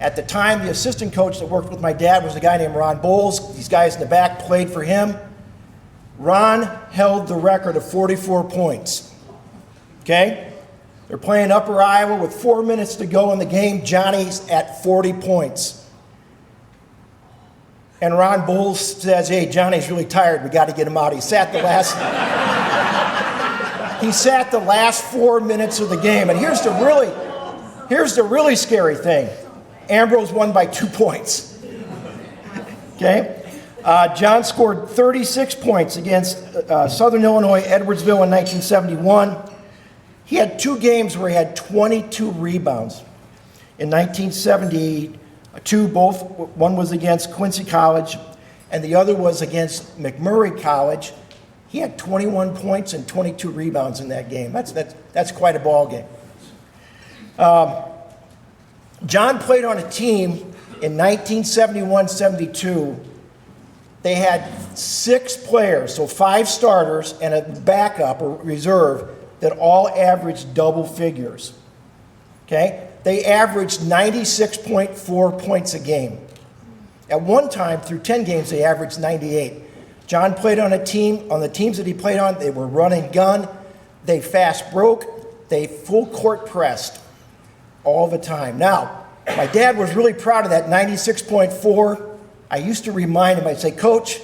At the time, the assistant coach that worked with my dad was a guy named Ron Bowles. These guys in the back played for him. Ron held the record of 44 points. Okay? They're playing Upper Iowa with 4 minutes to go in the game. Johnny's at 40 points. And Ron Bowles says, hey, Johnny's really tired. We got to get him out. He sat the last 4 minutes of the game. And here's the really scary thing. Ambrose won by 2 points. Okay? John scored 36 points against Southern Illinois, Edwardsville in 1971. He had 2 games where he had 22 rebounds. In 1972, one was against Quincy College, and the other was against McMurray College. He had 21 points and 22 rebounds in that game. That's quite a ball game. John played on a team in 1971-72. They had 6 players, so 5 starters and a backup or reserve that all averaged double figures. Okay? They averaged 96.4 points a game. At one time, through 10 games, they averaged 98. John played on a team, on the teams that he played on, they were run and gun. They fast broke. They full court pressed all the time. Now, my dad was really proud of that 96.4. I used to remind him, I'd say, Coach,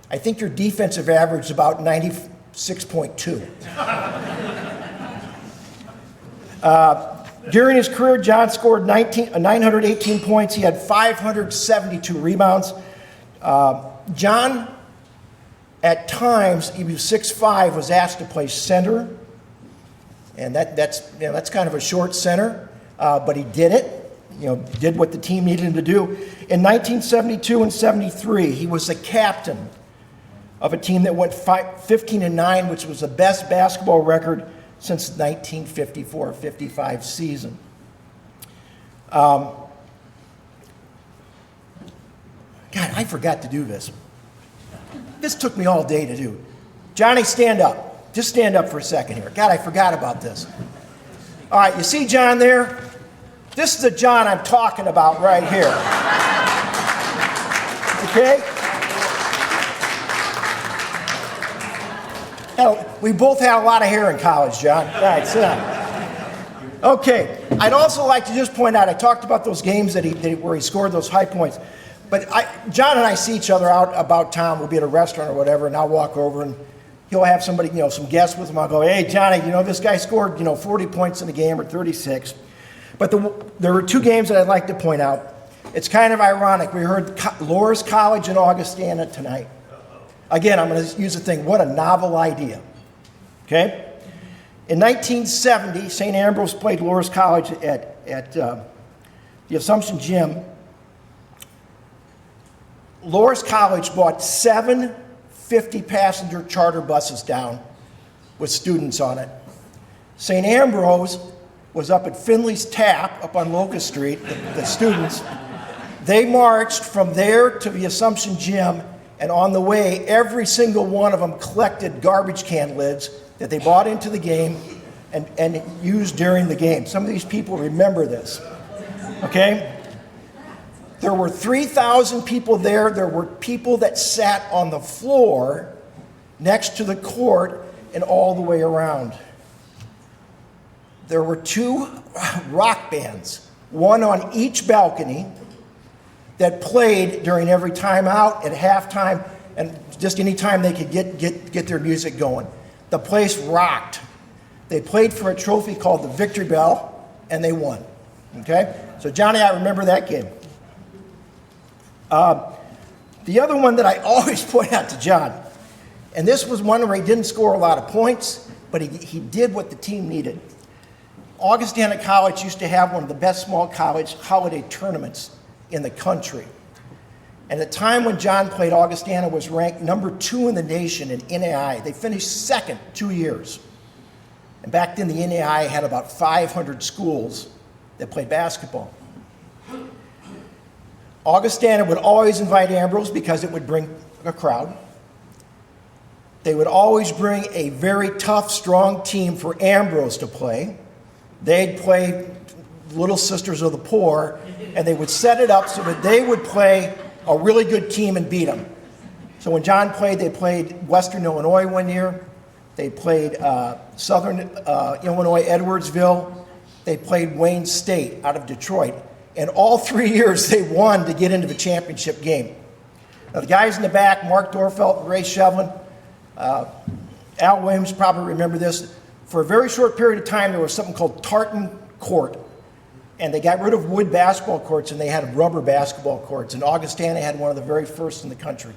I think your defensive average is about 96.2. During his career, John scored 918 points. He had 572 rebounds. John, at times, he was 6'5", was asked to play center. And that's kind of a short center, but he did it. Did what the team needed him to do. In 1972 and 73, he was the captain of a team that went 15-9, which was the best basketball record since 1954-55 season. God, I forgot to do this. This took me all day to do. Johnny, stand up. Just stand up for a second here. God, I forgot about this. All right, you see John there? This is the John I'm talking about right here. Okay? Now, we both had a lot of hair in college, John. All right, sit down. Okay, I'd also like to just point out, I talked about those games where he scored those high points. But John and I see each other out about town. We'll be at a restaurant or whatever, and I'll walk over and he'll have somebody, some guests with him. I'll go, hey, Johnny, this guy scored, 40 points in a game or 36. But there were two games that I'd like to point out. It's kind of ironic. We heard Loras College in Augustana tonight. Again, I'm going to use the thing. What a novel idea. Okay? In 1970, St. Ambrose played Loras College at the Assumption Gym. Loras College bought 7 50-passenger charter buses down with students on it. St. Ambrose was up at Finley's Tap up on Locust Street, the students. They marched from there to the Assumption Gym, and on the way, every single one of them collected garbage can lids that they bought into the game and used during the game. Some of these people remember this, okay? There were 3,000 people there. There were people that sat on the floor next to the court and all the way around. There were 2 rock bands, one on each balcony, that played during every timeout, at halftime, and just any time they could get their music going. The place rocked. They played for a trophy called the Victory Bell, and they won. Okay? So Johnny, I remember that game. The other one that I always point out to John, and this was one where he didn't score a lot of points, but he did what the team needed. Augustana College used to have one of the best small college holiday tournaments in the country. And at the time when John played, Augustana was ranked number 2 in the nation in NAI. They finished second 2 years. And back then, the NAI had about 500 schools that played basketball. Augustana would always invite Ambrose because it would bring a crowd. They would always bring a very tough, strong team for Ambrose to play. They'd play Little Sisters of the Poor, and they would set it up so that they would play a really good team and beat them. So when John played, they played Western Illinois one year. They played Southern Illinois, Edwardsville. They played Wayne State out of Detroit. And all 3 years they won to get into the championship game. Now the guys in the back, Mark Dorfelt, Ray Shevlin, Al Williams probably remember this. For a very short period of time, there was something called tartan court. And they got rid of wood basketball courts and they had rubber basketball courts. And Augustana had one of the very first in the country.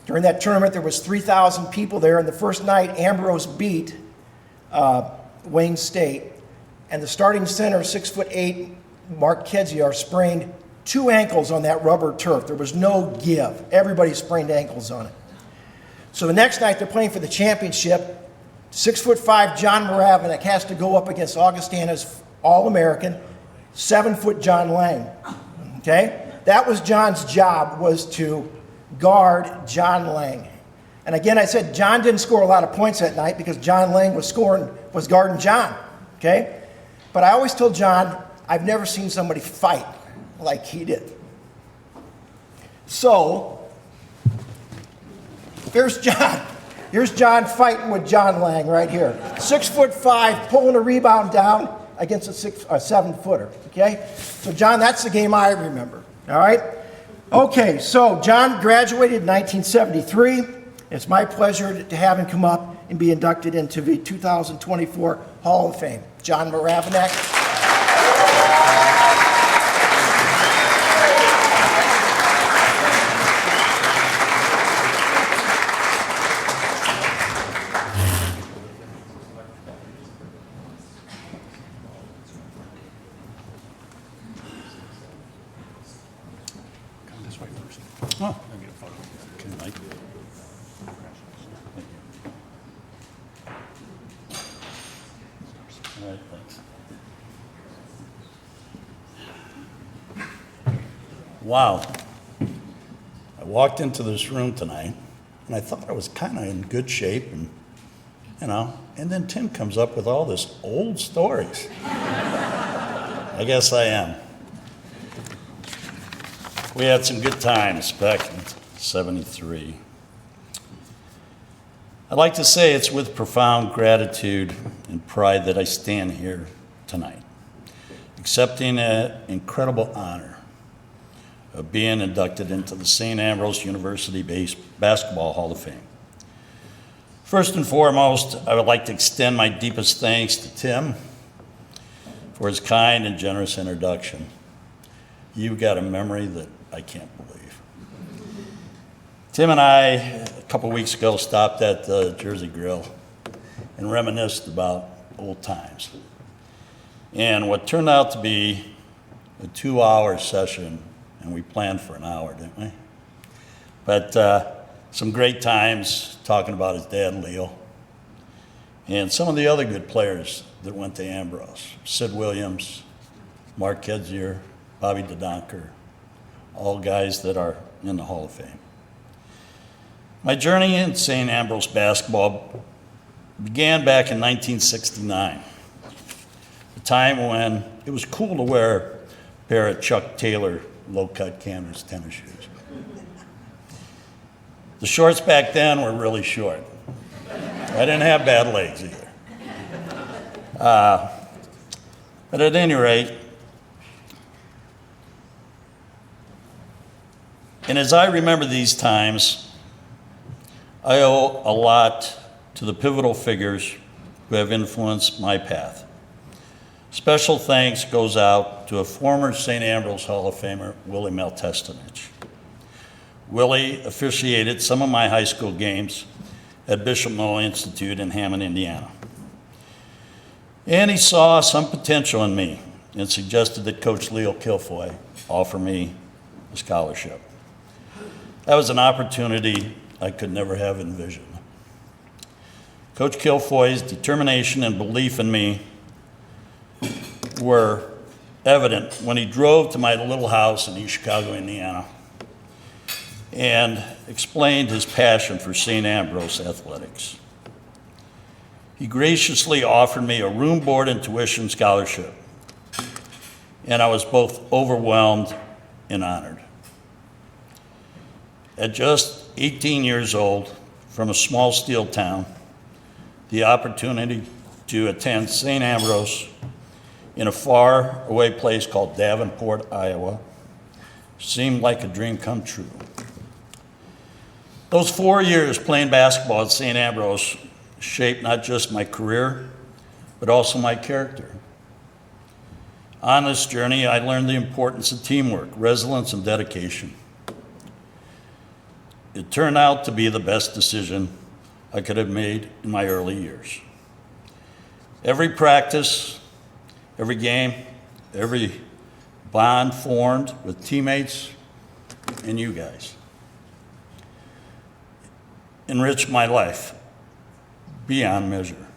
During that tournament, there was 3,000 people there. And the first night, Ambrose beat Wayne State. And the starting center, 6'8", Mark Kedziar, sprained 2 ankles on that rubber turf. There was no give. Everybody sprained ankles on it. So the next night, they're playing for the championship. 6'5" John Mravinac has to go up against Augustana's All-American, 7' John Lang. Okay? That was John's job, was to guard John Lang. And again, I said John didn't score a lot of points that night because John Lang was guarding John. Okay? But I always told John, I've never seen somebody fight like he did. So, there's John. Here's John fighting with John Lang right here. 6'5", pulling a rebound down against a 7-footer, okay? So John, that's the game I remember, all right? Okay, so John graduated in 1973. It's my pleasure to have him come up and be inducted into the 2024 Hall of Fame. John Mravinac. Oh, I'll get a photo. Okay, Mike. All right, thanks. Wow. I walked into this room tonight, and I thought I was kind of in good shape, and and then Tim comes up with all this old stories. I guess I am. We had some good times back in '73. I'd like to say it's with profound gratitude and pride that I stand here tonight, accepting an incredible honor of being inducted into the St. Ambrose University Basketball Hall of Fame. First and foremost, I would like to extend my deepest thanks to Tim for his kind and generous introduction. You've got a memory that I can't believe. Tim and I, a couple weeks ago, stopped at the Jersey Grill and reminisced about old times. And what turned out to be a 2-hour session, and we planned for an hour, didn't we? But some great times talking about his dad, Leo, and some of the other good players that went to Ambrose. Sid Williams, Mark Kedzier, Bobby Dodonker, all guys that are in the Hall of Fame. My journey in St. Ambrose basketball began back in 1969, a time when it was cool to wear a pair of Chuck Taylor low-cut canvas tennis shoes. The shorts back then were really short. I didn't have bad legs either. But at any rate, and as I remember these times, I owe a lot to the pivotal figures who have influenced my path. Special thanks goes out to a former St. Ambrose Hall of Famer, Willie Maltestanich. Willie officiated some of my high school games at Bishop Noll Institute in Hammond, Indiana. And he saw some potential in me and suggested that Coach Leo Kilfoy offer me a scholarship. That was an opportunity I could never have envisioned. Coach Kilfoy's determination and belief in me were evident when he drove to my little house in East Chicago, Indiana, and explained his passion for St. Ambrose athletics. He graciously offered me a room, board, and tuition scholarship, and I was both overwhelmed and honored. At just 18 years old, from a small steel town, the opportunity to attend St. Ambrose in a far away place called Davenport, Iowa, seemed like a dream come true. Those 4 years playing basketball at St. Ambrose shaped not just my career, but also my character. On this journey, I learned the importance of teamwork, resilience, and dedication. It turned out to be the best decision I could have made in my early years. Every practice, every game, every bond formed with teammates and you guys enriched my life beyond measure.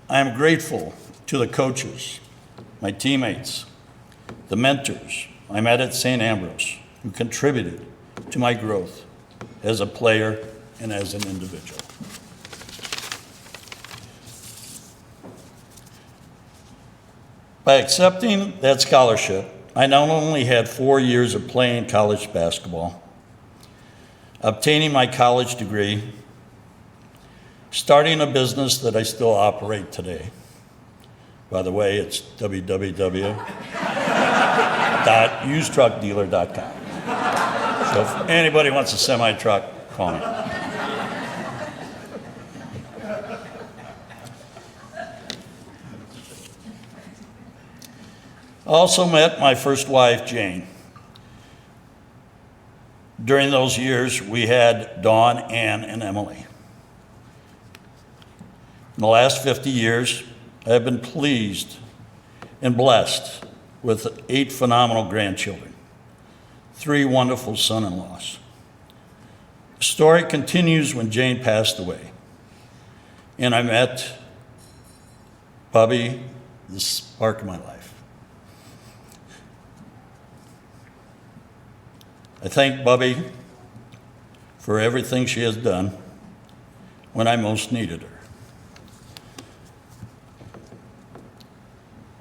I am grateful to the coaches, my teammates, the mentors I met at St. Ambrose who contributed to my growth as a player and as an individual. By accepting that scholarship, I not only had 4 years of playing college basketball, obtaining my college degree, starting a business that I still operate today. By the way, it's www.usedtruckdealer.com. So if anybody wants a semi-truck, call me. I also met my first wife, Jane. During those years, we had Dawn, Ann, and Emily. In the last 50 years, I have been pleased and blessed with 8 phenomenal grandchildren, 3 wonderful son-in-laws. The story continues when Jane passed away, and I met Bubby, the spark of my life. I thank Bubby for everything she has done when I most needed her.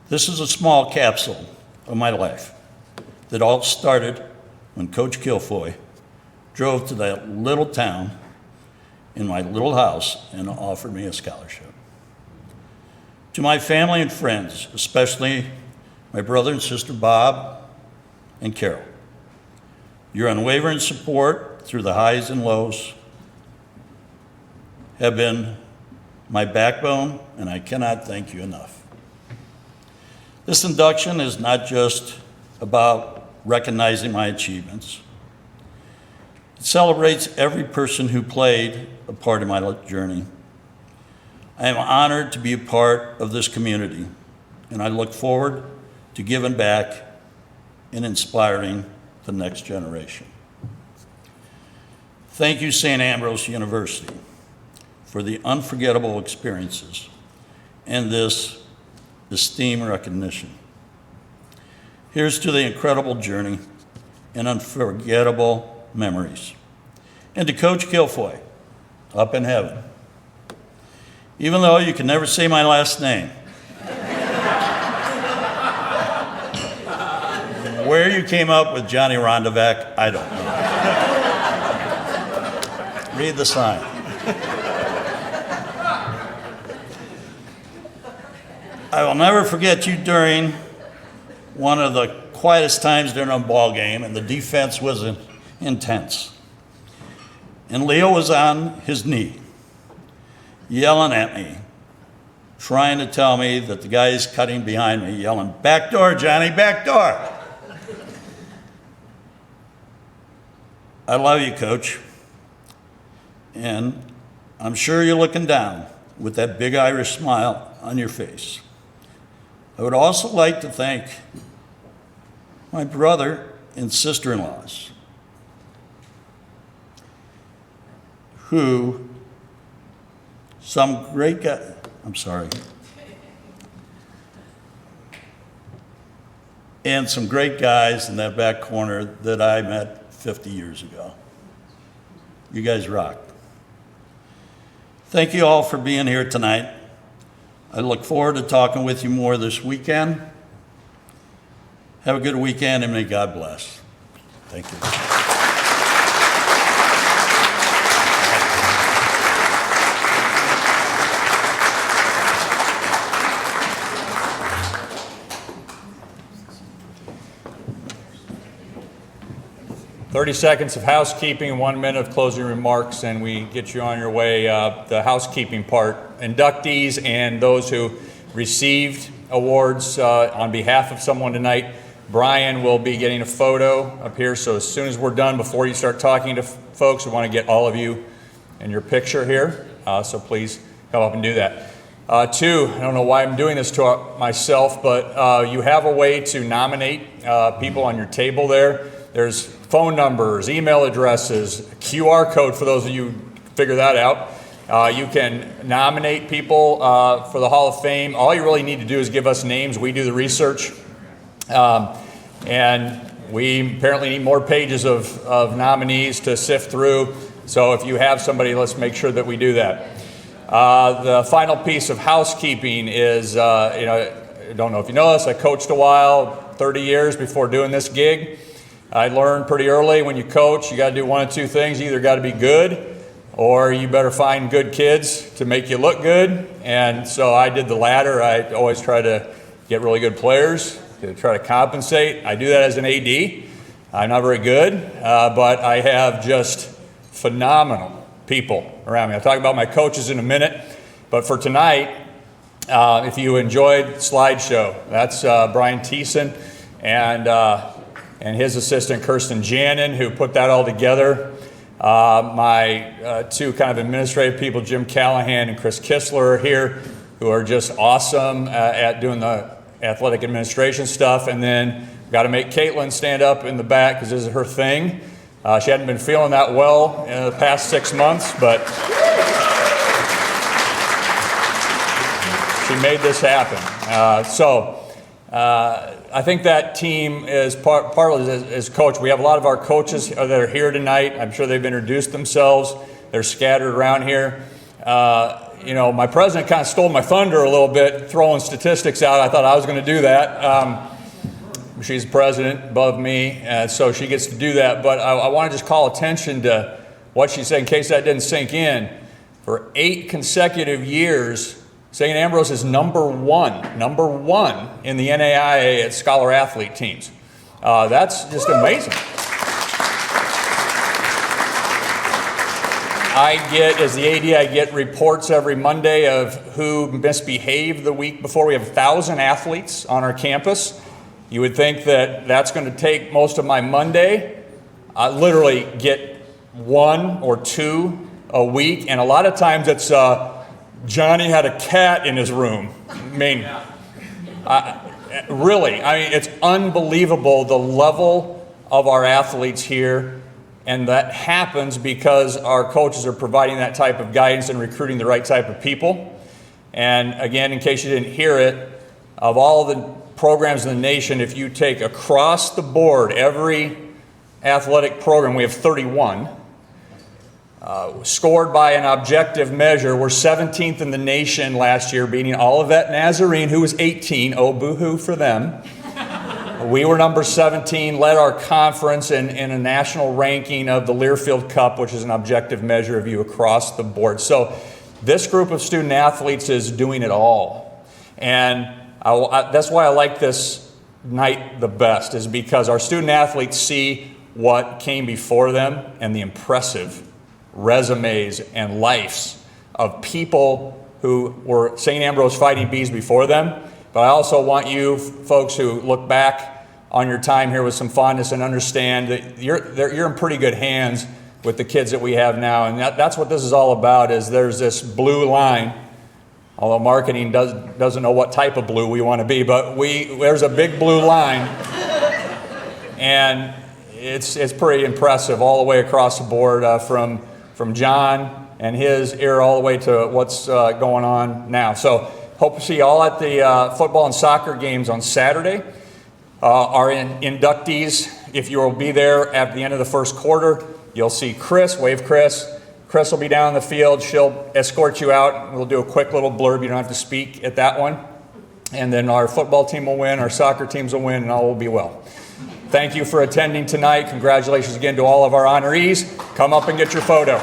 This is a small capsule of my life that all started when Coach Kilfoy drove to that little town in my little house and offered me a scholarship. To my family and friends, especially my brother and sister Bob and Carol, your unwavering support through the highs and lows have been my backbone, and I cannot thank you enough. This induction is not just about recognizing my achievements. It celebrates every person who played a part in my journey. I am honored to be a part of this community, and I look forward to giving back and inspiring the next generation. Thank you, St. Ambrose University, for the unforgettable experiences and this esteemed recognition. Here's to the incredible journey and unforgettable memories. And to Coach Kilfoy, up in heaven. Even though you can never say my last name, where you came up with Johnny Rondovac, I don't know. Read the sign. I will never forget you during one of the quietest times during a ball game, and the defense was intense. And Leo was on his knee, yelling at me, trying to tell me that the guy's cutting behind me, yelling, "Back door, Johnny, back door." I love you, Coach. And I'm sure you're looking down with that big Irish smile on your face. I would also like to thank my brother and sister-in-laws who some great guy, and some great guys in that back corner that I met 50 years ago. You guys rock. Thank you all for being here tonight. I look forward to talking with you more this weekend. Have a good weekend and may God bless. Thank you. 30 seconds of housekeeping, 1 minute of closing remarks, and we get you on your way. The housekeeping part, inductees and those who received awards on behalf of someone tonight, Brian will be getting a photo up here, so as soon as we're done, before you start talking to folks, we want to get all of you in your picture here, so please come up and do that. 2, I don't know why I'm doing this to myself, but you have a way to nominate people on your table there. There's phone numbers, email addresses, QR code for those of you who figure that out. You can nominate people for the Hall of Fame. All you really need to do is give us names. We do the research. And we apparently need more pages of nominees to sift through. So if you have somebody, let's make sure that we do that. The final piece of housekeeping is, I don't know if you know this, I coached a while, 30 years before doing this gig. I learned pretty early when you coach, you got to do one of two things. You either got to be good or you better find good kids to make you look good. And so I did the latter. I always try to get really good players to try to compensate. I do that as an AD. I'm not very good, but I have just phenomenal people around me. I'll talk about my coaches in a minute, but for tonight, if you enjoyed the slideshow, that's Brian Thiessen and his assistant Kirsten Janin, who put that all together. My two kind of administrative people, Jim Callahan and Chris Kistler, are here, who are just awesome at doing the athletic administration stuff. And then got to make Caitlin stand up in the back because this is her thing. She hadn't been feeling that well in the past 6 months, but she made this happen. I think that team is partly as coach. We have a lot of our coaches that are here tonight. I'm sure they've introduced themselves. They're scattered around here. My president kind of stole my thunder a little bit, throwing statistics out. I thought I was going to do that. She's president above me, so she gets to do that. But I want to just call attention to what she said in case that didn't sink in. For 8 consecutive years, St. Ambrose is number one in the NAIA at scholar athlete teams. That's just amazing. As the AD, I get reports every Monday of who misbehaved the week before. We have 1,000 athletes on our campus. You would think that that's going to take most of my Monday. I literally get 1 or 2 a week, and a lot of times it's Johnny had a cat in his room. It's unbelievable the level of our athletes here, and that happens because our coaches are providing that type of guidance and recruiting the right type of people. And again, in case you didn't hear it, of all the programs in the nation, if you take across the board every athletic program, we have 31. Scored by an objective measure, we're 17th in the nation last year, beating Olivet Nazarene, who was 18. Oh, boo-hoo for them. We were number 17, led our conference in a national ranking of the Learfield Cup, which is an objective measure of you across the board. So this group of student athletes is doing it all. And that's why I like this night the best, is because our student athletes see what came before them and the impressive resumes and lives of people who were St. Ambrose Fighting Bees before them. But I also want you folks who look back on your time here with some fondness and understand that you're in pretty good hands with the kids that we have now. And that's what this is all about, is there's this blue line. Although marketing doesn't know what type of blue we want to be, but there's a big blue line, and it's pretty impressive all the way across the board, from John and his era all the way to what's going on now. So hope to see you all at the football and soccer games on Saturday. Our inductees, if you will be there at the end of the first quarter, you'll see Chris. Wave Chris. Chris will be down in the field. She'll escort you out. We'll do a quick little blurb. You don't have to speak at that one. And then our football team will win, our soccer teams will win, and all will be well. Thank you for attending tonight. Congratulations again to all of our honorees. Come up and get your photo.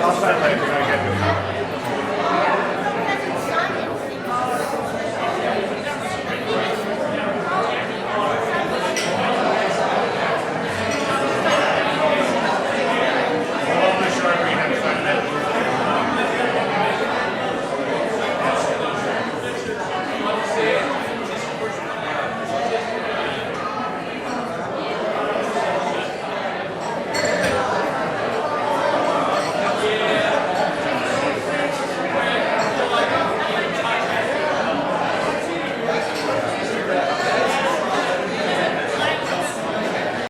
I'll sign later.